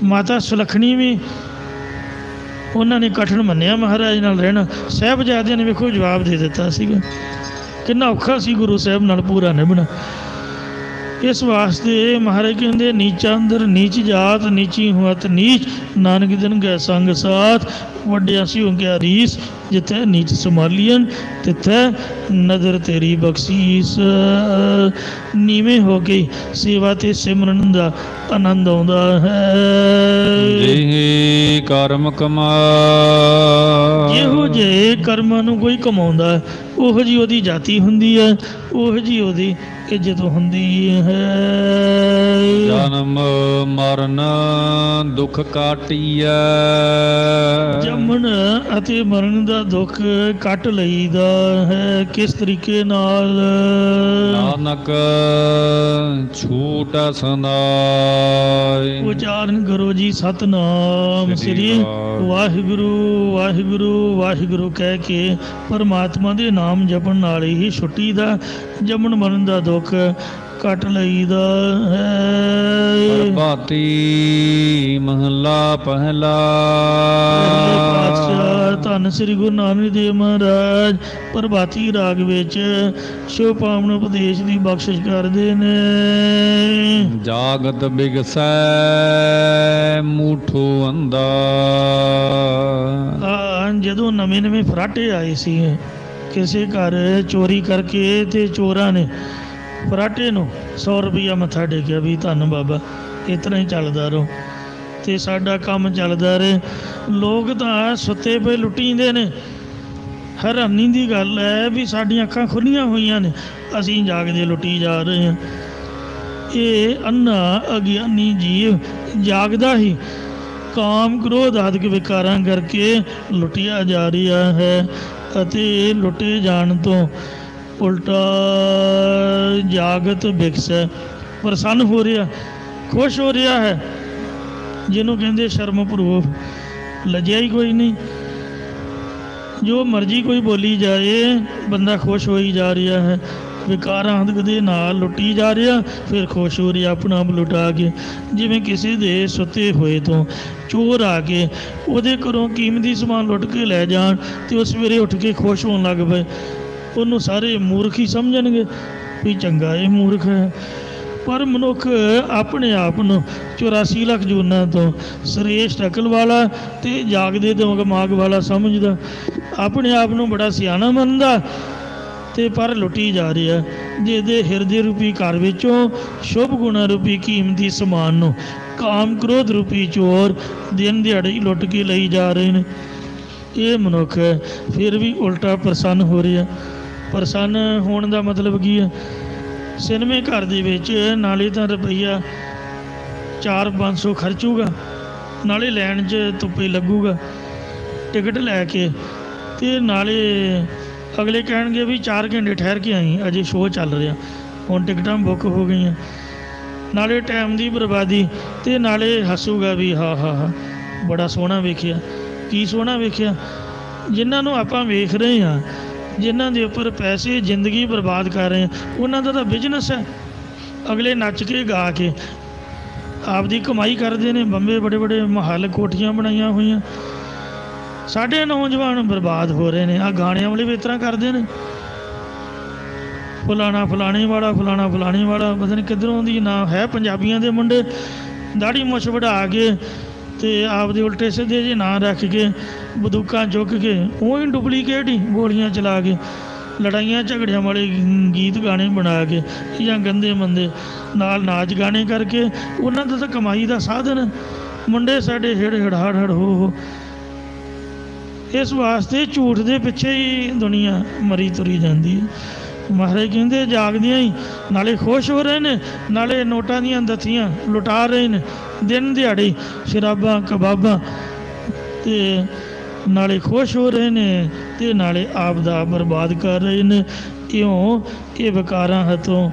ਮਾਤਾ ਸੁਲੱਖਣੀ ਵੀ ਉਹਨਾਂ ਨੇ ਕਠਿਨ ਮੰਨਿਆ ਮਹਾਰਾਜ ਨਾਲ ਰਹਿਣਾ, ਸਾਹਿਬਜ਼ਾਦਿਆਂ ਨੇ ਵੇਖੋ ਜਵਾਬ ਦੇ ਦਿੱਤਾ ਸੀਗਾ। ਕਿੰਨਾ ਔਖਾ ਸੀ ਗੁਰੂ ਸਾਹਿਬ ਨਾਲ ਪੂਰਾ ਨਿਭਣਾ। ਇਸ ਵਾਸਤੇ ਮਹਾਰਾਜ ਕਹਿੰਦੇ ਨੀਚਾ ਅੰਦਰ ਨੀਚ ਜਾਤ, ਨੀਚੀ ਹੁਅਤ ਨੀਚ, ਨਾਨਕ ਦਿਨ ਗਏ ਸੰਗ ਸਾਥ, ਵੱਡਿਆ ਸੀ ਹੋ ਗਿਆ ਰੀਸ, ਜਿੱਥੇ ਨੀਚ ਸੰਭਾਲੀਅਨ ਤਿੱਥੇ ਨਜ਼ਰ ਤੇਰੀ ਬਖਸ਼ੀਸ। ਨੀਵੇਂ ਹੋ ਕੇ ਸੇਵਾ ਤੇ ਸਿਮਰਨ ਦਾ ਆਨੰਦ ਆਉਂਦਾ ਹੈ। ਜਿਹੇ ਕਰਮ ਕਮਾ, ਜਿਹੋ ਜਿਹੇ ਕਰਮਾਂ ਨੂੰ ਕੋਈ ਕਮਾਉਂਦਾ ਉਹੋ ਜਿਹੀ ਉਹਦੀ ਜਾਤੀ ਹੁੰਦੀ ਹੈ, ਉਹੋ ਜਿਹੀ ਉਹਦੀ ਇੱਜ਼ਤ ਹੁੰਦੀ ਹੈ। ਜਨਮ ਮਰਨ ਦੁੱਖ ਕਾਟੀਐ, ਜੰਮਣ ਅਤੇ ਮਰਨ ਦਾ ਦੁੱਖ ਕੱਟ ਲਈਦਾ ਹੈ। ਕਿਸ ਤਰੀਕੇ ਨਾਲ? ਨਾਨਕ ਛੂਟ ਸੰਦਾਇ। ਉਚਾਰਨ ਕਰੋ ਜੀ ਸਤਨਾਮ ਸ੍ਰੀ ਵਾਹਿਗੁਰੂ ਵਾਹਿਗੁਰੂ ਵਾਹਿਗੁਰੂ ਕਹਿ ਕੇ ਪਰਮਾਤਮਾ ਦੇ ਨਾਮ ਜਪਣ ਨਾਲ ਹੀ ਛੁੱਟੀ ਦਾ ਜੰਮਣ ਮਰਨ ਦਾ ਦੁੱਖ ਕੱਟ ਲਈਦਾ ਹੈ। ਪ੍ਰਭਾਤੀ ਮਹਲਾ ਪਹਿਲਾ। ਪਾਤਸ਼ਾਹ ਧੰਨ ਸ੍ਰੀ ਗੁਰੂ ਨਾਨਕ ਦੇਵ ਮਹਾਰਾਜ ਪ੍ਰਭਾਤੀ ਰਾਗ ਵਿੱਚ ਸ਼ੁਭ ਪਾਵਨ ਉਪਦੇਸ਼ ਦੀ ਬਖਸ਼ਿਸ਼ ਕਰਦੇ ਨੇ। ਜਾਗਤ ਬਿਗਸੈ ਮੂਠੋ ਅੰਦਾ। ਜਦੋਂ ਨਵੇਂ ਨਵੇਂ ਫਰਾਟੇ ਆਏ ਸੀ ਕਿਸੇ ਘਰ ਚੋਰੀ ਕਰਕੇ, ਤੇ ਚੋਰਾਂ ਨੇ ਫਰਾਟੇ ਨੂੰ 100 ਰੁਪਈਆ ਮੱਥਾ ਟੇਕਿਆ ਵੀ ਧੰਨ ਬਾਬਾ, ਇਸ ਤਰ੍ਹਾਂ ਹੀ ਚੱਲਦਾ ਰਹੋ ਤੇ ਸਾਡਾ ਕੰਮ ਚੱਲਦਾ ਰਹੇ। ਲੋਕ ਤਾਂ ਸੁੱਤੇ ਪਏ ਲੁੱਟੀਂਦੇ ਨੇ। ਹੈਰਾਨੀ ਦੀ ਗੱਲ ਹੈ ਵੀ ਸਾਡੀਆਂ ਅੱਖਾਂ ਖੁੱਲ੍ਹੀਆਂ ਹੋਈਆਂ ਨੇ, ਅਸੀਂ ਜਾਗਦੇ ਲੁੱਟੀ ਜਾ ਰਹੇ ਹਾਂ। ਇਹ ਅੰਨਾ ਅਗਿਆਨੀ ਜੀਵ ਜਾਗਦਾ ਹੀ ਕਾਮ ਕ੍ਰੋਧ ਆਦਿਕ ਵਿਕਾਰਾਂ ਕਰਕੇ ਲੁੱਟਿਆ ਜਾ ਰਿਹਾ ਹੈ, ਅਤੇ ਲੁੱਟੇ ਜਾਣ ਤੋਂ ਉਲਟਾ ਜਾਗਤ ਬਿਕਸੈ ਪ੍ਰਸੰਨ ਹੋ ਰਿਹਾ, ਖੁਸ਼ ਹੋ ਰਿਹਾ ਹੈ। ਜਿਹਨੂੰ ਕਹਿੰਦੇ ਸ਼ਰਮ ਭਰੂਫ, ਲੱਜਿਆ ਹੀ ਕੋਈ ਨਹੀਂ। ਜੋ ਮਰਜ਼ੀ ਕੋਈ ਬੋਲੀ ਜਾਏ, ਬੰਦਾ ਖੁਸ਼ ਹੋਈ ਜਾ ਰਿਹਾ ਹੈ। ਵਿਕਾਰਾਂ ਆਦਿਕ ਦੇ ਨਾਲ ਲੁੱਟੀ ਜਾ ਰਿਹਾ, ਫਿਰ ਖੁਸ਼ ਹੋ ਰਿਹਾ ਆਪਣਾ ਆਪ ਲੁਟਾ ਕੇ। ਜਿਵੇਂ ਕਿਸੇ ਦੇ ਸੁੱਤੇ ਹੋਏ ਤੋਂ ਚੋਰ ਆ ਕੇ ਉਹਦੇ ਘਰੋਂ ਕੀਮਤੀ ਸਮਾਨ ਲੁੱਟ ਕੇ ਲੈ ਜਾਣ ਅਤੇ ਉਹ ਸਵੇਰੇ ਉੱਠ ਕੇ ਖੁਸ਼ ਹੋਣ ਲੱਗ ਪਏ, ਉਹਨੂੰ ਸਾਰੇ ਮੂਰਖ ਹੀ ਸਮਝਣਗੇ ਵੀ ਚੰਗਾ ਇਹ ਮੂਰਖ ਹੈ। ਪਰ ਮਨੁੱਖ ਆਪਣੇ ਆਪ ਨੂੰ 84 ਲੱਖ ਜੂਨਾਂ ਤੋਂ ਸ੍ਰੇਸ਼ਟ ਅਕਲ ਵਾਲਾ ਅਤੇ ਜਾਗਦੇ ਦਿਮਾਗ ਵਾਲਾ ਸਮਝਦਾ, ਆਪਣੇ ਆਪ ਨੂੰ ਬੜਾ ਸਿਆਣਾ ਮੰਨਦਾ, ਅਤੇ ਪਰ ਲੁੱਟੀ ਜਾ ਰਿਹਾ। ਜਿਹਦੇ ਹਿਰਦੇ ਰੂਪੀ ਘਰ ਵਿੱਚੋਂ ਸ਼ੁਭ ਗੁਣਾ ਰੂਪੀ ਕੀਮਤੀ ਸਮਾਨ ਨੂੰ ਕਾਮ ਕ੍ਰੋਧ ਰੂਪੀ ਚੋਰ ਦਿਨ ਦਿਹਾੜੇ ਹੀ ਲੁੱਟ ਕੇ ਲਈ ਜਾ ਰਹੇ ਨੇ। ਇਹ ਮਨੁੱਖ ਫਿਰ ਵੀ ਉਲਟਾ ਪ੍ਰਸੰਨ ਹੋ ਰਿਹਾ। ਪ੍ਰਸੰਨ ਹੋਣ ਦਾ ਮਤਲਬ ਕੀ ਹੈ? ਸਿਨੇਮੇ ਘਰ ਦੇ ਵਿੱਚ ਨਾਲੇ ਤਾਂ ਰੁਪਈਆ 400-500 ਖਰਚੂਗਾ, ਨਾਲੇ ਲੈਣ 'ਚ ਧੁੱਪੇ ਲੱਗੂਗਾ ਟਿਕਟ ਲੈ ਕੇ, ਅਤੇ ਨਾਲੇ ਅਗਲੇ ਕਹਿਣਗੇ ਵੀ 4 ਘੰਟੇ ਠਹਿਰ ਕੇ ਆਈ, ਅਜੇ ਸ਼ੋਅ ਚੱਲ ਰਿਹਾ, ਹੁਣ ਟਿਕਟਾਂ ਬੁੱਕ ਹੋ ਗਈਆਂ। ਨਾਲੇ ਟਾਈਮ ਦੀ ਬਰਬਾਦੀ, ਅਤੇ ਨਾਲੇ ਹੱਸੂਗਾ ਵੀ ਹਾਂ ਹਾਂ ਹਾਂ ਬੜਾ ਸੋਹਣਾ ਵੇਖਿਆ। ਕੀ ਸੋਹਣਾ ਵੇਖਿਆ? ਜਿਨ੍ਹਾਂ ਨੂੰ ਆਪਾਂ ਵੇਖ ਰਹੇ ਹਾਂ, ਜਿਨ੍ਹਾਂ ਦੇ ਉੱਪਰ ਪੈਸੇ ਜ਼ਿੰਦਗੀ ਬਰਬਾਦ ਕਰ ਰਹੇ ਹਾਂ, ਉਹਨਾਂ ਦਾ ਤਾਂ ਬਿਜ਼ਨਸ ਹੈ। ਅਗਲੇ ਨੱਚ ਕੇ ਗਾ ਕੇ ਆਪਦੀ ਕਮਾਈ ਕਰਦੇ ਨੇ, ਬੰਬੇ ਬੜੇ ਬੜੇ ਮਹੱਲ ਕੋਠੀਆਂ ਬਣਾਈਆਂ ਹੋਈਆਂ। ਸਾਡੇ ਨੌਜਵਾਨ ਬਰਬਾਦ ਹੋ ਰਹੇ ਨੇ। ਆਹ ਗਾਣਿਆਂ ਵਾਲੇ ਵੀ ਇਸ ਤਰ੍ਹਾਂ ਕਰਦੇ ਨੇ, ਫਲਾਣਾ ਫਲਾਣੇ ਵਾਲਾ, ਫਲਾਣਾ ਫਲਾਣੇ ਵਾਲਾ, ਪਤਾ ਨਹੀਂ ਕਿੱਧਰੋਂ ਦੀ ਨਾ ਹੈ। ਪੰਜਾਬੀਆਂ ਦੇ ਮੁੰਡੇ ਦਾੜੀ ਮੁੱਛ ਵਢਾ ਕੇ ਅਤੇ ਆਪਦੇ ਉਲਟੇ ਸਿੱਧੇ ਜਿਹੇ ਨਾਂ ਰੱਖ ਕੇ, ਬੰਦੂਕਾਂ ਚੁੱਕ ਕੇ, ਉਹ ਹੀ ਡੁਪਲੀਕੇਟ ਹੀ ਗੋਲੀਆਂ ਚਲਾ ਕੇ, ਲੜਾਈਆਂ ਝਗੜਿਆਂ ਵਾਲੇ ਗੀਤ ਗਾਣੇ ਬਣਾ ਕੇ ਜਾਂ ਗੰਦੇ ਮੰਦੇ ਨਾਲ ਨਾਚ ਗਾਣੇ ਕਰਕੇ, ਉਹਨਾਂ ਦਾ ਤਾਂ ਕਮਾਈ ਦਾ ਸਾਧਨ। ਮੁੰਡੇ ਸਾਡੇ ਹਿੜ ਹਿੜਾੜ ਹੜ ਹੋ। ਇਸ ਵਾਸਤੇ ਝੂਠ ਦੇ ਪਿੱਛੇ ਹੀ ਦੁਨੀਆ ਮਰੀ ਤੁਰੀ ਜਾਂਦੀ ਹੈ। ਮਹਾਰਾਜ ਕਹਿੰਦੇ ਜਾਗਦਿਆਂ ਹੀ ਨਾਲੇ ਖੁਸ਼ ਹੋ ਰਹੇ ਨੇ, ਨਾਲੇ ਨੋਟਾਂ ਦੀਆਂ ਦੱਥੀਆਂ ਲੁਟਾ ਰਹੇ ਨੇ ਦਿਨ ਦਿਹਾੜੇ, ਸ਼ਰਾਬਾਂ ਕਬਾਬਾਂ, ਅਤੇ ਨਾਲੇ ਖੁਸ਼ ਹੋ ਰਹੇ ਨੇ ਅਤੇ ਨਾਲੇ ਆਪ ਦਾ ਬਰਬਾਦ ਕਰ ਰਹੇ ਨੇ। ਇਉਂ ਇਹ ਵਿਕਾਰਾਂ ਹੱਥੋਂ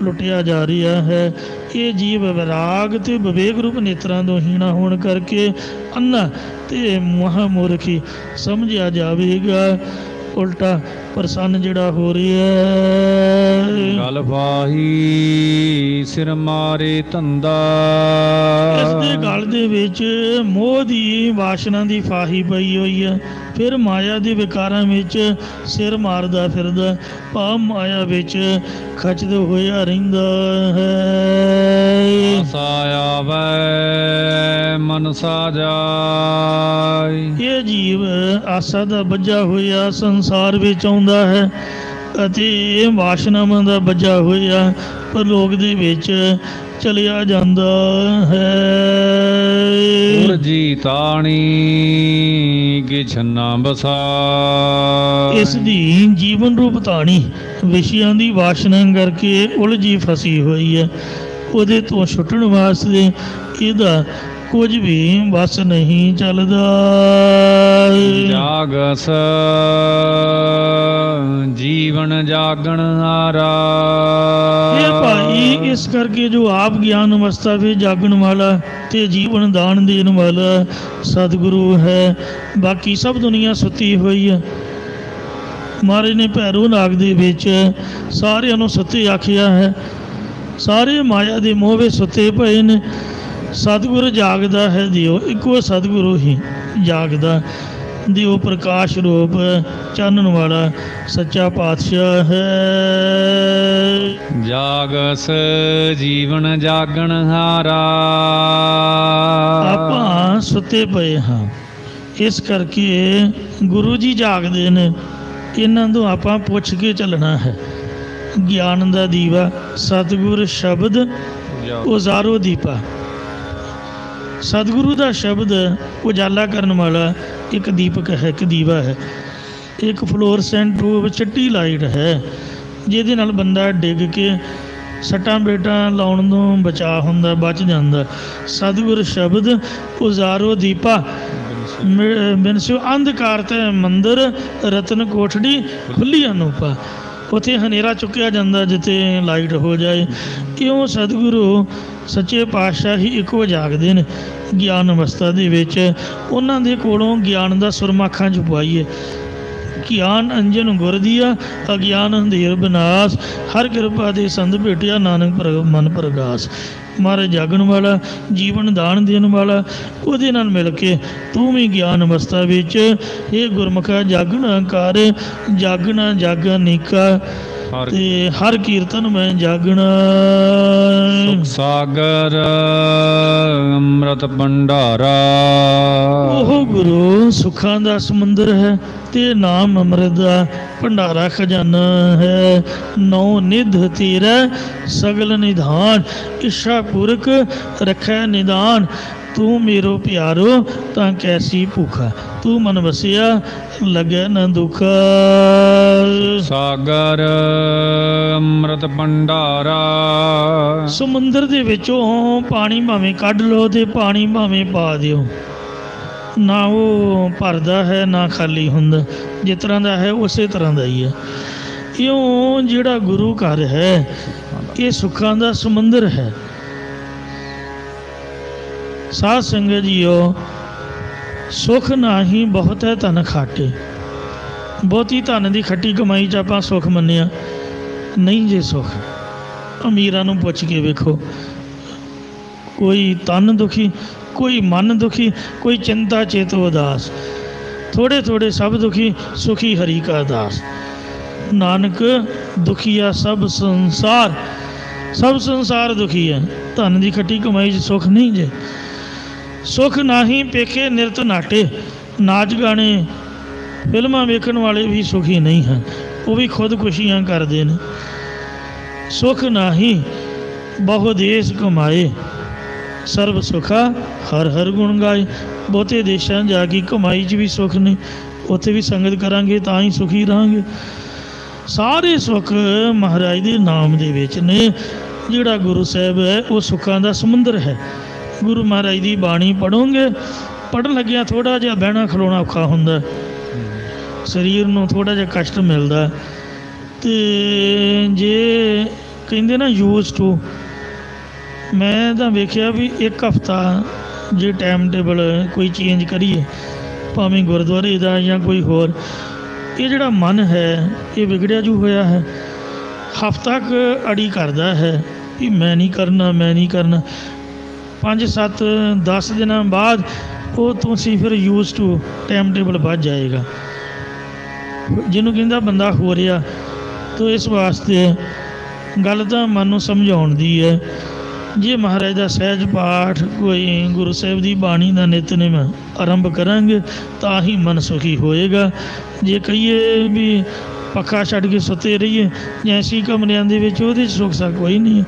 ਲੁੱਟਿਆ ਜਾ ਰਿਹਾ ਹੈ। ਇਹ ਜੀਵ ਵਿਰਾਗ ਤੇ ਵਿਵੇਕ ਰੂਪ ਨੇਤਰਾਂ ਤੋਂ ਹੀਣਾ ਹੋਣ ਕਰਕੇ ਅੰਨਾ ਤੇ ਮਹਾਮੂਰਖੀ ਸਮਝਿਆ ਜਾਵੇਗਾ। ਉਲਟਾ ਪ੍ਰਸੰਨ ਜਿਹੜਾ ਹੋ ਰਿਹਾ ਹੈ। ਗਲ ਪਾਹੀ ਸਿਰ ਮਾਰੇ ਧੰਦਾ। ਇਸ ਦੇ ਗਲ ਦੇ ਵਿੱਚ ਮੋਹ ਦੀ ਵਾਸ਼ਨਾ ਦੀ ਫਾਹੀ ਪਈ ਹੋਈ ਹੈ। ਫਿਰ ਮਾਇਆ ਦੇ ਵਿਕਾਰਾਂ ਵਿੱਚ ਸਿਰ ਮਾਰਦਾ ਫਿਰਦਾ, ਭਾਵ ਮਾਇਆ ਵਿੱਚ ਖਚਦ ਹੋਇਆ ਰਹਿੰਦਾ ਹੈ। ਆਸਾ ਆਵੈ ਮਨਸਾ ਜਾਇ। ਇਹ ਜੀਵ ਆਸਾ ਦਾ ਬੱਝਾ ਹੋਇਆ ਸੰਸਾਰ ਵਿੱਚ ਆਉਂਦਾ ਹੈ ਅਤੇ ਵਾਸ਼ਨਾਵਾਂ ਦਾ ਬੱਝਾ ਹੋਇਆ ਪਰਲੋਕ ਦੇ ਵਿੱਚ ਚਲਿਆ ਜਾਂਦਾ ਹੈ। ਉਰਜੀ ਤਾਣੀ ਕਿਛ ਨਾ ਬਸਾਇ। ਇਸ ਦੀ ਜੀਵਨ ਰੂਪ ਧਾਣੀ ਵਿਸ਼ਿਆਂ ਦੀ ਵਾਸ਼ਨਾ ਕਰਕੇ ਉਲਝੀ ਫਸੀ ਹੋਈ ਹੈ। ਉਹਦੇ ਤੋਂ ਛੁੱਟਣ ਵਾਸਤੇ ਇਹਦਾ ਕੁਝ ਵੀ ਵਸ ਨਹੀਂ ਚੱਲਦਾ। ਜਾਗਸ ਜੀਵਨ ਜਾਗਣ ਹਾਰਾ। ਇਹ ਭਾਈ ਇਸ ਕਰਕੇ ਜੋ ਆਪ ਗਿਆਨ ਅਵਸਥਾ ਵਿੱਚ ਜਾਗਣ ਵਾਲਾ ਤੇ ਜੀਵਨ ਦਾਨ ਦੇਣ ਵਾਲਾ ਸਤਿਗੁਰੂ ਹੈ। ਬਾਕੀ ਸਭ ਦੁਨੀਆ ਸੁੱਤੀ ਹੋਈ ਹੈ। ਮਹਾਰਾਜ ਨੇ ਭੈਰੋ ਨਾਗ ਦੇ ਵਿੱਚ ਸਾਰਿਆਂ ਨੂੰ ਸੁੱਤੇ ਆਖਿਆ ਹੈ। ਸਾਰੇ ਮਾਇਆ ਦੇ ਮੋਹ ਵਿੱਚ ਸੁੱਤੇ ਪਏ ਨੇ। ਸਤਿਗੁਰੂ ਜਾਗਦਾ ਹੈ ਦਿਓ, ਇੱਕੋ ਸਤਿਗੁਰੂ ਹੀ ਜਾਗਦਾ ਦਿਓ ਪ੍ਰਕਾਸ਼ ਰੂਪ ਚਾਨਣ ਵਾਲਾ ਸੱਚਾ ਪਾਤਸ਼ਾਹ ਹੈ। ਜਾਗਸ ਜੀਵਨ ਜਾਗਣ ਹਾਰਾ। ਆਪਾਂ ਸੁੱਤੇ ਪਏ ਹਾਂ, ਇਸ ਕਰਕੇ ਗੁਰੂ ਜੀ ਜਾਗਦੇ ਨੇ। ਇਹਨਾਂ ਤੋਂ ਆਪਾਂ ਪੁੱਛ ਕੇ ਚੱਲਣਾ ਹੈ। ਗਿਆਨ ਦਾ ਦੀਵਾ ਸਤਿਗੁਰ ਸ਼ਬਦ ਉਜ਼ਾਰੋ ਦੀਪਾ। ਸਤਿਗੁਰੂ ਦਾ ਸ਼ਬਦ ਉਜਾਲਾ ਕਰਨ ਵਾਲਾ ਇੱਕ ਦੀਪਕ ਹੈ, ਇੱਕ ਦੀਵਾ ਹੈ, ਇੱਕ ਫਲੋਰਸੈਂਟ ਟੂਬ ਚਿੱਟੀ ਲਾਈਟ ਹੈ ਜਿਹਦੇ ਨਾਲ ਬੰਦਾ ਡਿੱਗ ਕੇ ਸੱਟਾਂ ਬੇਟਾਂ ਲਾਉਣ ਤੋਂ ਬਚਾ ਹੁੰਦਾ, ਬਚ ਜਾਂਦਾ। ਸਤਿਗੁਰ ਸ਼ਬਦ ਉਜ਼ਾਰੋ ਦੀਪਾ ਬਿਨਸਿਓ ਅੰਧਕਾਰ ਤੇ ਮੰਦਰ ਰਤਨ ਕੋਠੜੀ ਖੁੱਲੀ ਅਨੂਪਾ। ਉੱਥੇ ਹਨੇਰਾ ਚੁੱਕਿਆ ਜਾਂਦਾ ਜਿੱਥੇ ਲਾਈਟ ਹੋ ਜਾਏ। ਕਿਉਂ ਸਤਿਗੁਰੂ ਸੱਚੇ ਪਾਤਸ਼ਾਹ ਹੀ ਇੱਕੋ ਜਾਗਦੇ ਨੇ ਗਿਆਨ ਅਵਸਥਾ ਦੇ ਵਿੱਚ। ਉਹਨਾਂ ਦੇ ਕੋਲੋਂ ਗਿਆਨ ਦਾ ਸੁਰਮਾ ਅੱਖਾਂ 'ਚ ਪਾਈਏ। ਗਿਆਨ ਅੰਜਨ ਗੁਰ ਦੀਆ ਅਗਿਆਨ ਅੰਧੇਰ ਵਿਨਾਸ਼। ਹਰ ਕਿਰਪਾ ਦੇ ਸੰਤ ਭੇਟਿਆ ਨਾਨਕ ਮਨ ਪ੍ਰਗਾਸ। ਮਹਾਰਾਜ ਜਾਗਣ ਵਾਲਾ, ਜੀਵਨ ਦਾਨ ਦੇਣ ਵਾਲਾ, ਉਹਦੇ ਨਾਲ ਮਿਲ ਕੇ ਤੂੰ ਵੀ ਗਿਆਨ ਅਵਸਥਾ ਵਿੱਚ ਇਹ ਗੁਰਮੁਖਾ ਜਾਗਣਾ ਕਰ। ਜਾਗਣਾ ਜਾਗਾ ਨੀਕਾ ਤੇ ਹਰ ਕੀਰਤਨ ਮੈਂ ਜਾਗਣਾ। ਸੁਖ ਸਾਗਰ ਅੰਮ੍ਰਿਤ ਭੰਡਾਰਾ। ਉਹ ਗੁਰੂ ਸੁੱਖਾਂ ਦਾ ਸਮੁੰਦਰ ਹੈ ਤੇ ਨਾਮ ਅੰਮ੍ਰਿਤ ਦਾ ਭੰਡਾਰਾ ਖਜ਼ਾਨਾ ਹੈ। ਨੌ ਨਿਧ ਤੇਰਾ ਸਗਲ ਨਿਧਾਨ। ਇੱਛਾ ਪੁਰਖ ਰੱਖੈ ਨਿਦਾਨ। ਤੂੰ ਮੇਰੋ ਪਿਆਰੋ ਤਾਂ ਕੈਸੀ ਭੁੱਖਾ। ਤੂੰ ਮਨ ਵਸਿਆ ਲਗੈ ਨ ਦੁਖ। ਸਾਗਰ ਅੰਮ੍ਰਿਤ ਭੰਡਾਰਾ। ਸਮੁੰਦਰ ਦੇ ਵਿੱਚੋਂ ਪਾਣੀ ਭਾਵੇਂ ਕੱਢ ਲਓ ਤੇ ਪਾਣੀ ਭਾਵੇਂ ਪਾ ਦਿਓ, ਨਾ ਉਹ ਭਰਦਾ ਹੈ ਨਾ ਖਾਲੀ ਹੁੰਦਾ। ਜਿਸ ਤਰ੍ਹਾਂ ਦਾ ਹੈ ਉਸੇ ਤਰ੍ਹਾਂ ਦਾ ਹੀ ਹੈ। ਇਉਂ ਜਿਹੜਾ ਗੁਰੂ ਘਰ ਹੈ ਇਹ ਸੁੱਖਾਂ ਦਾ ਸਮੁੰਦਰ ਹੈ। ਸਾਧ ਸੰਗਤ ਜੀਓ, ਸੁੱਖ ਨਾਹੀਂ ਬਹੁਤ ਹੈ ਧਨ ਖਾਟੇ। ਬਹੁਤੀ ਧਨ ਦੀ ਖੱਟੀ ਕਮਾਈ 'ਚ ਆਪਾਂ ਸੁੱਖ ਮੰਨਿਆ ਨਹੀਂ ਜੇ ਸੁੱਖ। ਅਮੀਰਾਂ ਨੂੰ ਪੁੱਛ ਕੇ ਵੇਖੋ, ਕੋਈ ਤਨ ਦੁਖੀ, ਕੋਈ ਮਨ ਦੁਖੀ, ਕੋਈ ਚਿੰਤਾ ਚੇਤ ਉਦਾਸ। ਥੋੜੇ ਥੋੜੇ ਸਭ ਦੁਖੀ, ਸੁਖੀ ਹਰੀ ਕਾ ਦਾਸ। ਨਾਨਕ ਦੁਖੀਆ ਸਭ ਸੰਸਾਰ। ਸਭ ਸੰਸਾਰ ਦੁਖੀ ਹੈ। ਧਨ ਦੀ ਖੱਟੀ ਕਮਾਈ 'ਚ ਸੁੱਖ ਨਹੀਂ ਜੇ। ਸੁੱਖ ਨਾਹੀਂ ਪੇਖੇ ਨਿਰਤ ਨਾਟੇ। ਨਾਚ ਗਾਣੇ ਫਿਲਮਾਂ ਵੇਖਣ ਵਾਲੇ ਵੀ ਸੁਖੀ ਨਹੀਂ ਹਨ, ਉਹ ਵੀ ਖੁਦਕੁਸ਼ੀਆਂ ਕਰਦੇ ਨੇ। ਸੁੱਖ ਨਾਹੀਂ ਬਹੁ ਦੇਸ਼ ਕਮਾਏ। ਸਰਬ ਸੁਖਾ ਹਰ ਹਰ ਗੁਣ ਗਾਏ। ਬਹੁਤੇ ਦੇਸ਼ਾਂ ਜਾ ਕੇ ਕਮਾਈ 'ਚ ਵੀ ਸੁੱਖ ਨਹੀਂ, ਉੱਥੇ ਵੀ ਸੰਗਤ ਕਰਾਂਗੇ ਤਾਂ ਹੀ ਸੁਖੀ ਰਹਾਂਗੇ। ਸਾਰੇ ਸੁੱਖ ਮਹਾਰਾਜ ਦੇ ਨਾਮ ਦੇ ਵਿੱਚ ਨੇ। ਜਿਹੜਾ ਗੁਰੂ ਸਾਹਿਬ ਹੈ ਉਹ ਸੁੱਖਾਂ ਦਾ ਸਮੁੰਦਰ ਹੈ। ਗੁਰੂ ਮਹਾਰਾਜ ਦੀ ਬਾਣੀ ਪੜ੍ਹੋਗੇ, ਪੜ੍ਹਨ ਲੱਗਿਆ ਥੋੜ੍ਹਾ ਜਿਹਾ ਬਹਿਣਾ ਖਲੋਣਾ ਔਖਾ ਹੁੰਦਾ, ਸਰੀਰ ਨੂੰ ਥੋੜ੍ਹਾ ਜਿਹਾ ਕਸ਼ਟ ਮਿਲਦਾ। ਅਤੇ ਜੇ ਕਹਿੰਦੇ ਨਾ ਯੂਜ਼ ਟੂ ਮੈਂ ਤਾਂ ਵੇਖਿਆ ਵੀ ਇੱਕ ਹਫ਼ਤਾ ਜੇ ਟਾਈਮ ਟੇਬਲ ਕੋਈ ਚੇਂਜ ਕਰੀਏ, ਭਾਵੇਂ ਗੁਰਦੁਆਰੇ ਦਾ ਜਾਂ ਕੋਈ ਹੋਰ, ਇਹ ਜਿਹੜਾ ਮਨ ਹੈ ਇਹ ਵਿਗੜਿਆ ਜੂ ਹੋਇਆ ਹੈ। ਹਫ਼ਤਾ ਕੁ ਅੜੀ ਕਰਦਾ ਹੈ ਵੀ ਮੈਂ ਨਹੀਂ ਕਰਨਾ, ਮੈਂ ਨਹੀਂ ਕਰਨਾ। 5 7 10 ਦਿਨਾਂ ਬਾਅਦ ਉਹ ਤੁਸੀਂ ਫਿਰ ਯੂਜ਼ ਟੂ ਟਾਈਮ ਟੇਬਲ ਵੱਧ ਜਾਏਗਾ, ਜਿਹਨੂੰ ਕਹਿੰਦਾ ਬੰਦਾ ਹੋ ਰਿਹਾ। ਤੋ ਇਸ ਵਾਸਤੇ ਗੱਲ ਤਾਂ ਮਨ ਨੂੰ ਸਮਝਾਉਣ ਦੀ ਹੈ। ਜੇ ਮਹਾਰਾਜ ਦਾ ਸਹਿਜ ਪਾਠ, ਕੋਈ ਗੁਰੂ ਸਾਹਿਬ ਦੀ ਬਾਣੀ ਦਾ ਨਿਤਨੇਮ ਆਰੰਭ ਕਰਾਂਗੇ ਤਾਂ ਹੀ ਮਨ ਸੁਖੀ ਹੋਏਗਾ। ਜੇ ਕਹੀਏ ਵੀ ਪੱਖਾ ਛੱਡ ਕੇ ਸੁੱਤੇ ਰਹੀਏ ਜਾਂ ਐਸੀ ਕਮਰਿਆਂ ਦੇ ਵਿੱਚ, ਉਹਦੇ 'ਚ ਸੁੱਖ ਸਾ ਕੋਈ ਨਹੀਂ ਹੈ।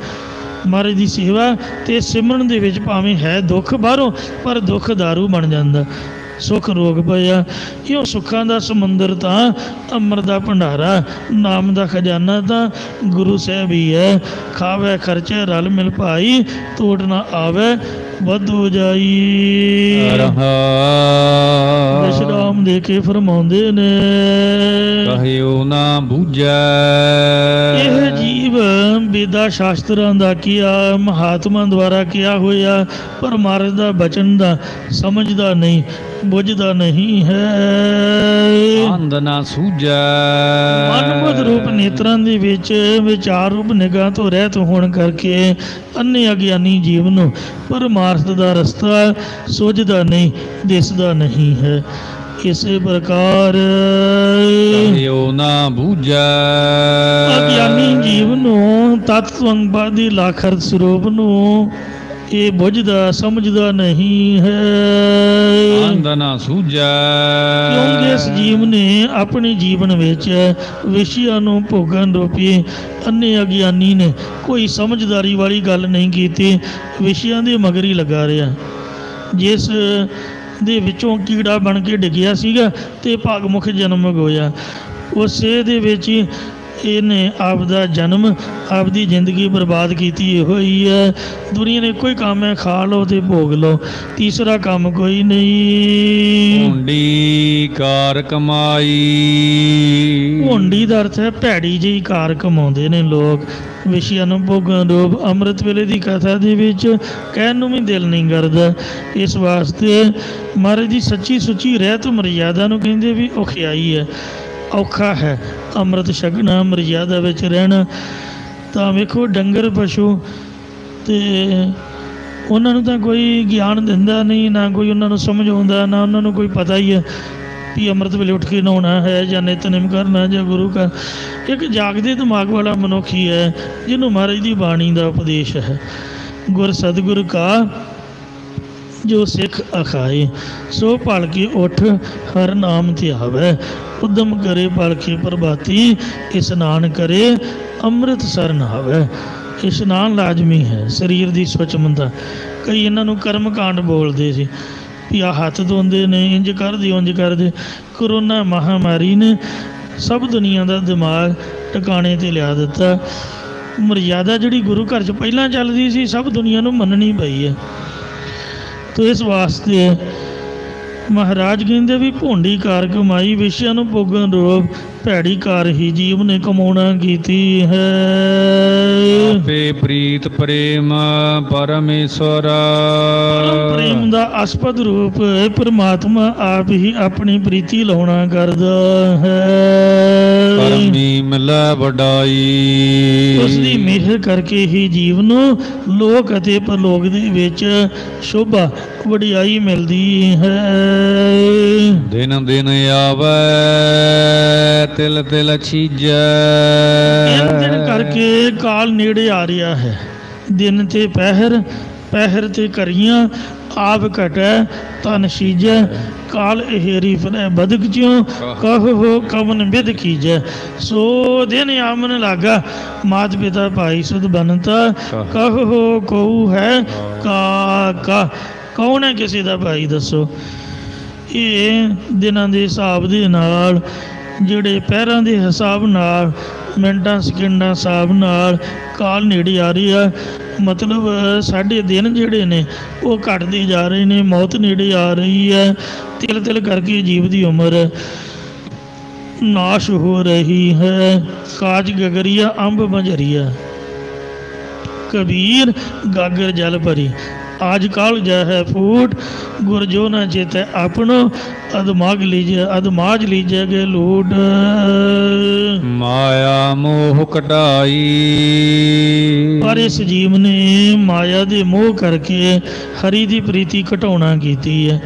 ਮਹਾਰਾਜ ਦੀ ਸੇਵਾ ਅਤੇ ਸਿਮਰਨ ਦੇ ਵਿੱਚ ਭਾਵੇਂ ਹੈ ਦੁੱਖ ਬਾਹਰੋਂ, ਪਰ ਦੁੱਖ ਦਾਰੂ ਬਣ ਜਾਂਦਾ, ਸੁੱਖ ਰੋਗ ਪਿਆ। ਇਉਂ ਸੁੱਖਾਂ ਦਾ ਸਮੁੰਦਰ ਤਾਂ ਅੰਮ੍ਰਿਤ ਦਾ ਭੰਡਾਰਾ, ਨਾਮ ਦਾ ਖਜ਼ਾਨਾ ਤਾਂ ਗੁਰੂ ਸਾਹਿਬ ਹੀ ਹੈ। ਖਾਵੇ ਖਰਚੇ ਰਲ ਮਿਲ ਭਾਈ, ਤੋੜ ਨਾ ਆਵੇ ਵਾਧੂ ਜਾਈ। ਵਿਸ਼ਰਾਮ ਦੇ ਕੇ ਫਰਮਾਉਂਦੇ ਨੇ, ਕਹਿਓ ਨਾ ਬੂਝੈ। ਇਹ ਜੀਵ ਵੇਦਾਂ ਸ਼ਾਸਤਰਾਂ ਦਾ ਕਿਹਾ, ਮਹਾਤਮਾ ਦੁਆਰਾ ਕਿਹਾ ਹੋਇਆ, ਪਰ ਮਹਾਰਾਜ ਦਾ ਬਚਨ ਦਾ ਸਮਝਦਾ ਨਹੀਂ, ਬੁੱਝਦਾ ਨਹੀਂ ਹੈ। ਅੰਧ ਨਾ ਸੂਝੈ। ਮਨਮੁਖ ਰੂਪ ਨੇਤਰਾਂ ਦੇ ਵਿੱਚ ਵਿਚਾਰ ਰੂਪ ਨਿਗਾਹ ਤੋਂ ਰਹਿਤ ਹੋਣ ਕਰਕੇ ਅੰਨੇ ਅਗਿਆਨੀ ਜੀਵ ਨੂੰ ਪਰਮਾਰਥ ਦਾ ਰਸਤਾ ਸੁਝਦਾ ਨਹੀਂ, ਦਿਸਦਾ ਨਹੀਂ ਹੈ। ਇਸੇ ਪ੍ਰਕਾਰ ਕਹਿਓ ਨਾ ਬੂਝੈ। ਅਗਿਆਨੀ ਜੀਵ ਨੂੰ ਤਤ ਸੰਗਬਾਦੀ ਲਾਖਰਤ ਸਰੂਪ ਨੂੰ ਇਹ ਬੁੱਝਦਾ ਸਮਝਦਾ ਨਹੀਂ ਹੈ। ਅੰਧ ਨਾ ਸੂਝੈ। ਕਿਉਂਕਿ ਇਸ ਜੀਵ ਨੇ ਆਪਣੇ ਜੀਵਨ ਵਿੱਚ ਵਿਸ਼ਿਆਂ ਨੂੰ ਭੋਗਣ ਰੂਪੀ ਅੰਨੇ ਅਗਿਆਨੀ ਨੇ ਕੋਈ ਸਮਝਦਾਰੀ ਵਾਲੀ ਗੱਲ ਨਹੀਂ ਕੀਤੀ, ਵਿਸ਼ਿਆਂ ਦੇ ਮਗਰ ਹੀ ਲੱਗਾ ਰਿਹਾ। ਜਿਸ ਦੇ ਵਿੱਚੋਂ ਕੀੜਾ ਬਣ ਕੇ ਡਿੱਗਿਆ ਸੀਗਾ ਅਤੇ ਭਾਗਮੁਖ ਜਨਮ ਹੋਇਆ, ਉਸੇ ਦੇ ਵਿੱਚ ਇਹਨੇ ਆਪਦਾ ਜਨਮ, ਆਪਦੀ ਜ਼ਿੰਦਗੀ ਬਰਬਾਦ ਕੀਤੀ ਹੋਈ ਹੈ। ਦੁਨੀਆ ਨੇ ਕੋਈ ਕੰਮ ਹੈ, ਖਾ ਲਓ ਅਤੇ ਭੋਗ ਲਓ, ਤੀਸਰਾ ਕੰਮ ਕੋਈ ਨਹੀਂ। ਹੁੰਡੀ ਕਾਰ ਕਮਾਈ। ਹੁੰਡੀ ਦਾ ਅਰਥ ਹੈ ਭੈੜੀ ਜਿਹੀ ਕਾਰ ਕਮਾਉਂਦੇ ਨੇ ਲੋਕ, ਵਿਸ਼ਿਆਂ ਨੂੰ ਭੋਗਣ ਰੂਪ। ਅੰਮ੍ਰਿਤ ਵੇਲੇ ਦੀ ਕਥਾ ਦੇ ਵਿੱਚ ਕਹਿਣ ਨੂੰ ਵੀ ਦਿਲ ਨਹੀਂ ਕਰਦਾ। ਇਸ ਵਾਸਤੇ ਮਹਾਰਾਜ ਦੀ ਸੱਚੀ ਸੁੱਚੀ ਰਹਿਤ ਮਰਿਆਦਾ ਨੂੰ ਕਹਿੰਦੇ ਵੀ ਔਖਿਆਈ ਹੈ, ਔਖਾ ਹੈ ਅੰਮ੍ਰਿਤ ਛਕਣਾ, ਮਰਿਆਦਾ ਵਿੱਚ ਰਹਿਣਾ। ਤਾਂ ਵੇਖੋ ਡੰਗਰ ਪਸ਼ੂ ਅਤੇ ਉਹਨਾਂ ਨੂੰ ਤਾਂ ਕੋਈ ਗਿਆਨ ਦਿੰਦਾ ਨਹੀਂ, ਨਾ ਕੋਈ ਉਹਨਾਂ ਨੂੰ ਸਮਝ ਆਉਂਦਾ, ਨਾ ਉਹਨਾਂ ਨੂੰ ਕੋਈ ਪਤਾ ਹੀ ਹੈ ਵੀ ਅੰਮ੍ਰਿਤ ਵੇਲੇ ਉੱਠ ਕੇ ਨਹਾਉਣਾ ਹੈ ਜਾਂ ਨਿਤਨੇਮ ਕਰਨਾ ਜਾਂ ਗੁਰੂ ਘਰ। ਇੱਕ ਜਾਗਦੇ ਦਿਮਾਗ ਵਾਲਾ ਮਨੁੱਖ ਹੀ ਹੈ ਜਿਹਨੂੰ ਮਹਾਰਾਜ ਦੀ ਬਾਣੀ ਦਾ ਉਪਦੇਸ਼ ਹੈ। ਗੁਰ ਸਤਿਗੁਰ ਕਾ ਜੋ ਸਿੱਖ ਅਖਾਏ, ਸੋ ਭਲ ਕੇ ਉੱਠ ਹਰ ਨਾਮ ਧਿਆਵੈ। ਉਦਮ ਕਰੇ ਭਲ ਕੇ ਪ੍ਰਭਾਤੀ, ਇਸ਼ਨਾਨ ਕਰੇ ਅੰਮ੍ਰਿਤ ਸਰ ਨਹਾਵੈ। ਇਸ਼ਨਾਨ ਲਾਜ਼ਮੀ ਹੈ ਸਰੀਰ ਦੀ ਸੁਚਮਤਾ। ਕਈ ਇਹਨਾਂ ਨੂੰ ਕਰਮ ਕਾਂਡ ਬੋਲਦੇ ਸੀ ਵੀ ਆਹ ਹੱਥ ਧੋਂਦੇ ਨੇ, ਇੰਝ ਕਰਦੇ ਉਂਝ ਕਰਦੇ। ਕਰੋਨਾ ਮਹਾਂਮਾਰੀ ਨੇ ਸਭ ਦੁਨੀਆ ਦਾ ਦਿਮਾਗ ਟਿਕਾਣੇ 'ਤੇ ਲਿਆ ਦਿੱਤਾ। ਮਰਿਆਦਾ ਜਿਹੜੀ ਗੁਰੂ ਘਰ 'ਚ ਪਹਿਲਾਂ ਚੱਲਦੀ ਸੀ, ਸਭ ਦੁਨੀਆ ਨੂੰ ਮੰਨਣੀ ਪਈ ਹੈ। ਤੋ ਇਸ ਵਾਸਤੇ ਮਹਾਰਾਜ ਕਹਿੰਦੇ ਵੀ ਭੋਂਡੀ ਕਾਰ ਕਮਾਈ, ਵਿਸ਼ਿਆਂ ਨੂੰ ਭੋਗਣ ਰੂਪ ਭੈੜੀ ਕਾਰ ਹੀ ਜੀਵ ਨੇ ਕਮਾਉਣਾ ਕੀਤੀ ਹੈ। ਆਪੇ ਪ੍ਰੀਤ ਪ੍ਰੇਮ ਪਰਮੇਸ਼ਵਰ। ਪਰਮ ਪ੍ਰੇਮ ਦਾ ਅਸਪਦ ਰੂਪ ਪਰਮਾਤਮਾ ਆਪ ਹੀ ਆਪਣੀ ਪ੍ਰੀਤੀ ਲਾਉਣਾ ਕਰਦਾ ਹੈ। ਕਰਮੀ ਮਿਲੈ ਵਡਾਈ। ਉਸ ਦੀ ਮਿਹਰ ਕਰਕੇ ਹੀ ਜੀਵ ਨੂੰ ਲੋਕ ਅਤੇ ਪਰਲੋਕ ਦੇ ਵਿੱਚ ਸ਼ੋਭਾ ਵਡਿਆਈ ਮਿਲਦੀ ਹੈ। ਦਿਨ ਦਿਨ ਆਵੈ ਤਿਲ ਤਿਲ ਛੀਜੈ। ਦਿਨ ਦਿਨ ਕਰਕੇ ਕਾਲ ਨੇੜੇ ਆ ਰਿਹਾ ਹੈ। ਦਿਨ ਤੇ ਪਹਿਰ, ਪਹਿਰ ਤੇ ਕਰੀਆਂ, ਆਪ ਘਟੈ ਤਨ ਸੀਜੈ। ਕਾਲ ਇਹੇਰੀ ਫਰੈ ਬਦਕ ਜਿਉ, ਕਹੋ ਕਵਨ ਵਿਦ ਕੀਜੈ। ਸੋ ਦਿਨ ਆਮਨ ਲਾਗਾ, ਮਾਤ ਪਿਤਾ ਭਾਈ ਸੁਧ ਬਨਤਾ। ਕਹੋ ਕਹੂ ਹੈ ਕਾ, ਕੌਣ ਹੈ ਕਿਸੇ ਦਾ ਭਾਈ ਦੱਸੋ। ਇਹ ਦਿਨਾਂ ਦੇ ਹਿਸਾਬ ਦੇ ਨਾਲ, ਜਿਹੜੇ ਪਹਿਰਾਂ ਦੇ ਹਿਸਾਬ ਨਾਲ, ਮਿੰਟਾਂ ਸਕਿੰਟਾਂ ਹਿਸਾਬ ਨਾਲ ਕਾਲ ਨੇੜੇ ਆ ਰਹੀ ਆ। ਮਤਲਬ ਸਾਡੇ ਦਿਨ ਜਿਹੜੇ ਨੇ ਉਹ ਘਟਦੇ ਜਾ ਰਹੇ ਨੇ, ਮੌਤ ਨੇੜੇ ਆ ਰਹੀ ਹੈ। ਤਿਲ ਤਿਲ ਕਰਕੇ ਜੀਵ ਦੀ ਉਮਰ ਨਾਸ਼ ਹੋ ਰਹੀ ਹੈ। ਕਾਜ ਗਗਰੀਆ ਅੰਬ ਬੰਜਰੀਆ। कबीर गागर जल भरी। आज काल जय है फूट गुर जो न चेत अपनो अधमाज लीजे गे लूट। माया मोह कटाई पर इस जीव ने माया दे मोह करके हरि दी प्रीति घटाउणा कीती है।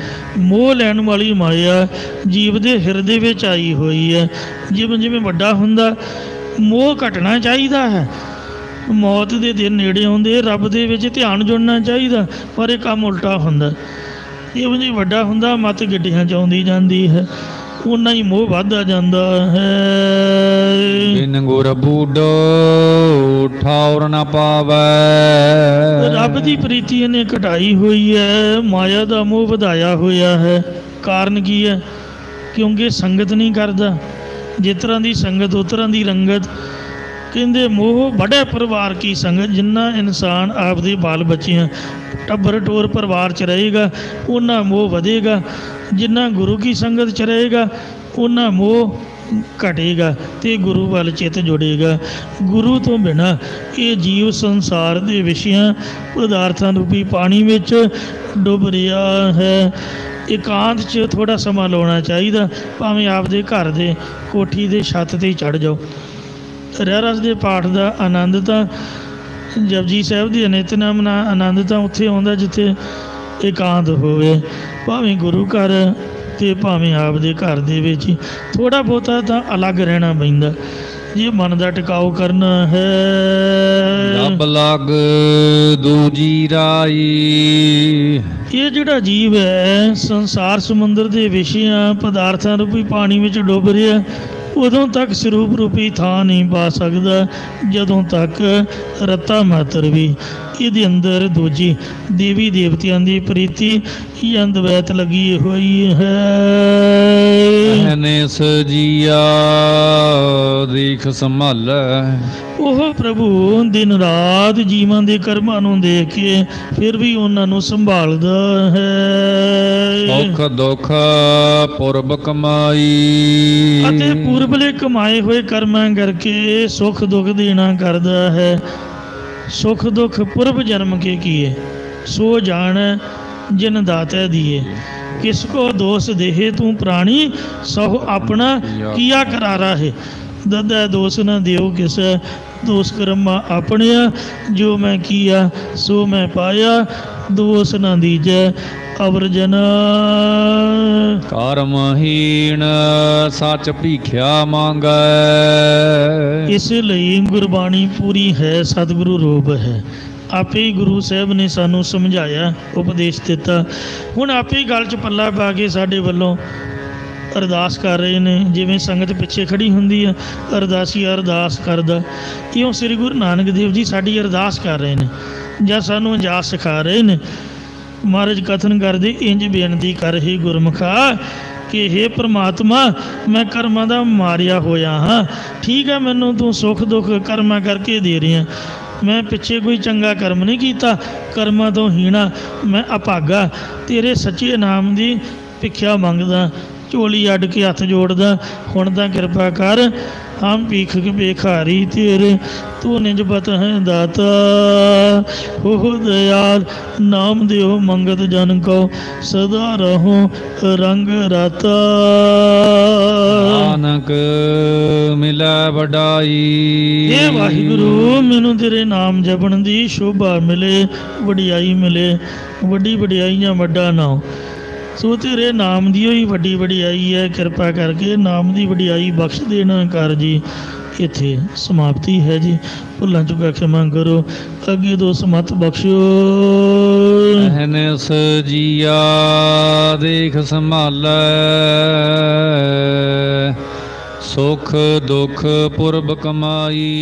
मोह लैण वाली माया जीव दे हिरदे विच आई हुई है। जिवें जिवें वड्डा हुंदा मोह घटना चाहिदा है। मौत ਦੇ ਦਿਨ ਨੇੜੇ ਆਉਂਦੇ ਰੱਬ ਦੇ ਵਿੱਚ ਧਿਆਨ ਜੁੜਨਾ ਚਾਹੀਦਾ, ਪਰ ਇਹ ਕੰਮ ਉਲਟਾ ਹੁੰਦਾ। ਜਿਵੇਂ ਜਿਵੇਂ ਵੱਡਾ ਹੁੰਦਾ ਮੱਤ ਗਿੱਟੀਆਂ 'ਚ ਆਉਂਦੀ ਜਾਂਦੀ ਹੈ, ਉਨਾ ਹੀ ਮੋਹ ਵੱਧਦਾ ਜਾਂਦਾ ਹੈ। ਬਿਨ ਗੁਰ ਬੂਢੋ ਠਾਉਰ ਨਾ ਪਾਵੈ। ਰੱਬ ਦੀ ਪ੍ਰੀਤੀ ਇਹਨੇ ਘਟਾਈ ਹੋਈ ਹੈ, ਮਾਇਆ ਦਾ ਮੋਹ ਵਧਾਇਆ ਹੋਇਆ ਹੈ। ਕਾਰਨ ਕੀ ਹੈ? ਕਿਉਂਕਿ ਸੰਗਤ ਨਹੀਂ ਕਰਦਾ। ਜਿਸ ਤਰ੍ਹਾਂ ਦੀ ਸੰਗਤ ਉਸ ਤਰ੍ਹਾਂ ਦੀ ਰੰਗਤ। ਕਹਿੰਦੇ ਮੋਹ ਬੜੇ ਪਰਿਵਾਰ ਕੀ ਸੰਗਤ। ਜਿੰਨਾ ਇਨਸਾਨ ਆਪਦੇ ਬਾਲ ਬੱਚਿਆਂ ਟੱਬਰ ਟੋਰ ਪਰਿਵਾਰ 'ਚ ਰਹੇਗਾ ਉਹਨਾਂ ਮੋਹ ਵਧੇਗਾ। ਜਿੰਨਾ ਗੁਰੂ ਕੀ ਸੰਗਤ 'ਚ ਰਹੇਗਾ ਉਹਨਾਂ ਮੋਹ ਘਟੇਗਾ ਅਤੇ ਗੁਰੂ ਵੱਲ ਚਿੱਤ ਜੁੜੇਗਾ। ਗੁਰੂ ਤੋਂ ਬਿਨਾਂ ਇਹ ਜੀਵ ਸੰਸਾਰ ਦੇ ਵਿਸ਼ਿਆਂ ਪਦਾਰਥਾਂ ਰੂਪੀ ਪਾਣੀ ਵਿੱਚ ਡੁੱਬ ਰਿਹਾ ਹੈ। ਇਕਾਂਤ 'ਚ ਥੋੜ੍ਹਾ ਸਮਾਂ ਲਾਉਣਾ ਚਾਹੀਦਾ। ਭਾਵੇਂ ਆਪਦੇ ਘਰ ਦੇ ਕੋਠੀ ਦੇ ਛੱਤ 'ਤੇ ਚੜ੍ਹ ਜਾਓ। ਰਹਿਰਾਸ ਦੇ ਪਾਠ ਦਾ ਆਨੰਦ ਤਾਂ ਜਪਜੀ ਸਾਹਿਬ ਦੀ ਨਿਤਨੇਮ ਦਾ ਆਨੰਦ ਤਾਂ ਉੱਥੇ ਆਉਂਦਾ ਜਿੱਥੇ ਇਕਾਂਤ ਹੋਵੇ। ਭਾਵੇਂ ਗੁਰੂ ਘਰ ਅਤੇ ਭਾਵੇਂ ਆਪਦੇ ਘਰ ਦੇ ਵਿੱਚ ਥੋੜ੍ਹਾ ਬਹੁਤਾ ਤਾਂ ਅਲੱਗ ਰਹਿਣਾ ਪੈਂਦਾ ਜੇ ਮਨ ਦਾ ਟਿਕਾਓ ਕਰਨਾ ਹੈ। ਰੱਬ ਲੱਗ ਦੂਜੀ ਰਾਈ। ਇਹ ਜਿਹੜਾ ਜੀਵ ਹੈ ਸੰਸਾਰ ਸਮੁੰਦਰ ਦੇ ਵਿਸ਼ਿਆਂ ਪਦਾਰਥਾਂ ਰੂਪੀ ਪਾਣੀ ਵਿੱਚ ਡੁੱਬ ਰਿਹਾ, ਉਦੋਂ ਤੱਕ ਸਰੂਪ ਰੂਪੀ ਥਾਂ ਨਹੀਂ ਪਾ ਸਕਦਾ ਜਦੋਂ ਤੱਕ ਰੱਤਾ ਮਾਤਰ ਵੀ ਇਹਦੇ ਅੰਦਰ ਦੂਜੀ ਦੇਵੀ ਦੇਵਤਿਆਂ ਦੀ ਪ੍ਰੀਤੀ ਅੰਦਵੈਤ ਲੱਗੀ ਹੋਈ ਹੈ। ਨਿਸ ਜੀਆ ਦੇਖ ਸੰਭਾਲੈ। ਉਹ ਪ੍ਰਭੂ ਦਿਨ ਰਾਤ ਜੀਵਾਂ ਦੇ ਕਰਮਾਂ ਨੂੰ ਦੇਖ ਕੇ ਫਿਰ ਵੀ ਉਹਨਾਂ ਨੂੰ ਸੰਭਾਲਦਾ ਹੈ। ਸੁਖ ਦੁਖ ਪੁਰਬ ਕਮਾਈ। ਅਤੇ ਪੂਰਬਲੇ ਕਮਾਏ ਹੋਏ ਕਰਮਾਂ ਕਰਕੇ ਸੁੱਖ ਦੁੱਖ ਦੇਣਾ ਕਰਦਾ ਹੈ। ਸੁਖ ਦੁੱਖ ਪੁਰਬ ਜਨਮ ਕੇ ਕੀਏ ਸੋ ਜਾਣ ਜਿਨ ਦਾਤੈ ਦੀਏ। ਕਿਸ ਕੋ ਦੋਸ ਦੇਹੇ ਤੂੰ ਪ੍ਰਾਣੀ ਸਹੁ ਆਪਣਾ ਕੀਆ ਕਰਾਰਾ ਹੈ। ਦਦੈ ਦੋਸ ਨ ਦਿਓ ਕਿਸ ਦੋਸ ਕਰਮਾ ਆਪਣਿਆ। ਜੋ ਮੈਂ ਕੀਆ ਸੋ ਮੈਂ ਪਾਇਆ ਦੋਸ ਨ ਦੀਜੈ ਅਵਰ ਜਨ। ਕਰਮਹੀਣ ਸੱਚ ਭੀਖਿਆ ਮੰਗੈ। ਇਸ ਲਈ ਗੁਰਬਾਣੀ ਪੂਰੀ ਹੈ, ਸਤਿਗੁਰੂ ਰੂਪ ਹੈ। ਆਪੇ ਹੀ ਗੁਰੂ ਸਾਹਿਬ ਨੇ ਸਾਨੂੰ ਸਮਝਾਇਆ, ਉਪਦੇਸ਼ ਦਿੱਤਾ। ਹੁਣ ਆਪੇ ਹੀ ਗਲ 'ਚ ਪੱਲਾ ਪਾ ਕੇ ਸਾਡੇ ਵੱਲੋਂ ਅਰਦਾਸ ਕਰ ਰਹੇ ਨੇ। ਜਿਵੇਂ ਸੰਗਤ ਪਿੱਛੇ ਖੜ੍ਹੀ ਹੁੰਦੀ ਹੈ, ਅਰਦਾਸੀਆ ਅਰਦਾਸ ਕਰਦਾ, ਇਉਂ ਸ੍ਰੀ ਗੁਰੂ ਨਾਨਕ ਦੇਵ ਜੀ ਸਾਡੀ ਅਰਦਾਸ ਕਰ ਰਹੇ ਨੇ ਜਾਂ ਸਾਨੂੰ ਇਜਾਜ਼ਤ ਸਿਖਾ ਰਹੇ ਨੇ। ਮਹਾਰਾਜ ਕਥਨ ਕਰਦੇ ਇੰਝ ਬੇਨਤੀ ਕਰ ਹੀ ਗੁਰਮੁਖਾ ਕਿ ਹੇ ਪ੍ਰਮਾਤਮਾ ਮੈਂ ਕਰਮਾਂ ਦਾ ਮਾਰਿਆ ਹੋਇਆ ਹਾਂ। ਠੀਕ ਹੈ, ਮੈਨੂੰ ਤੂੰ ਸੁੱਖ ਦੁੱਖ ਕਰਮਾਂ ਕਰਕੇ ਦੇ ਰਿਹਾ। ਮੈਂ ਪਿੱਛੇ ਕੋਈ ਚੰਗਾ ਕਰਮ ਨਹੀਂ ਕੀਤਾ, ਕਰਮਾਂ ਤੋਂ ਹੀਣਾ ਮੈਂ ਅਭਾਗਾ। ਤੇਰੇ ਸੱਚੇ ਨਾਮ ਦੀ ਭਿਖਿਆ ਮੰਗਦਾ, ਝੋਲੀ ਅੱਡ ਕੇ ਹੱਥ ਜੋੜਦਾ। ਹੁਣ ਤਾਂ ਕਿਰਪਾ ਕਰ, ਹਮ ਭੀਖ ਭਿਖਾਰੀ ਤੇਰੇ ਤੂੰ ਨਿਜ ਪਤ ਹੈ ਦਾਤਾ। ਹੋ ਦਇਆਲ ਨਾਮ ਦਿਓ ਮੰਗਤ ਜਨ ਕੋ ਸਦਾ ਰਹੋ ਰੰਗ ਰਾਤਾ। ਨਾਨਕ ਮਿਲੈ ਵਡਾਈ। ਹੇ ਵਾਹਿਗੁਰੂ ਮੈਨੂੰ ਤੇਰੇ ਨਾਮ ਜਪਣ ਦੀ ਸ਼ੋਭਾ ਮਿਲੇ, ਵਡਿਆਈ ਮਿਲੇ। ਵੱਡੀ ਵਡਿਆਈ ਜਾਂ ਵੱਡਾ ਨਾਮ ਸੋ ਤੇਰੇ ਨਾਮ ਦੀ ਹੀ ਵੱਡੀ ਵਡਿਆਈ ਹੈ। ਕਿਰਪਾ ਕਰਕੇ ਨਾਮ ਦੀ ਵਡਿਆਈ ਬਖਸ਼ ਦੇਣਾ ਕਰ ਜੀ। ਇੱਥੇ ਸਮਾਪਤੀ ਹੈ ਜੀ। ਭੁੱਲਾਂ ਚੁੱਕਾ ਖਿਮਾ ਕਰੋ, ਅੱਗੇ ਦੋ ਸਮਤ ਬਖਸ਼ੋ। ਅਹਨਿਸ ਜੀਆ ਦੇਖ ਸੰਭਾਲੈ। ਸੁਖ ਦੁਖ ਪੁਰਬ ਕਮਾਈ।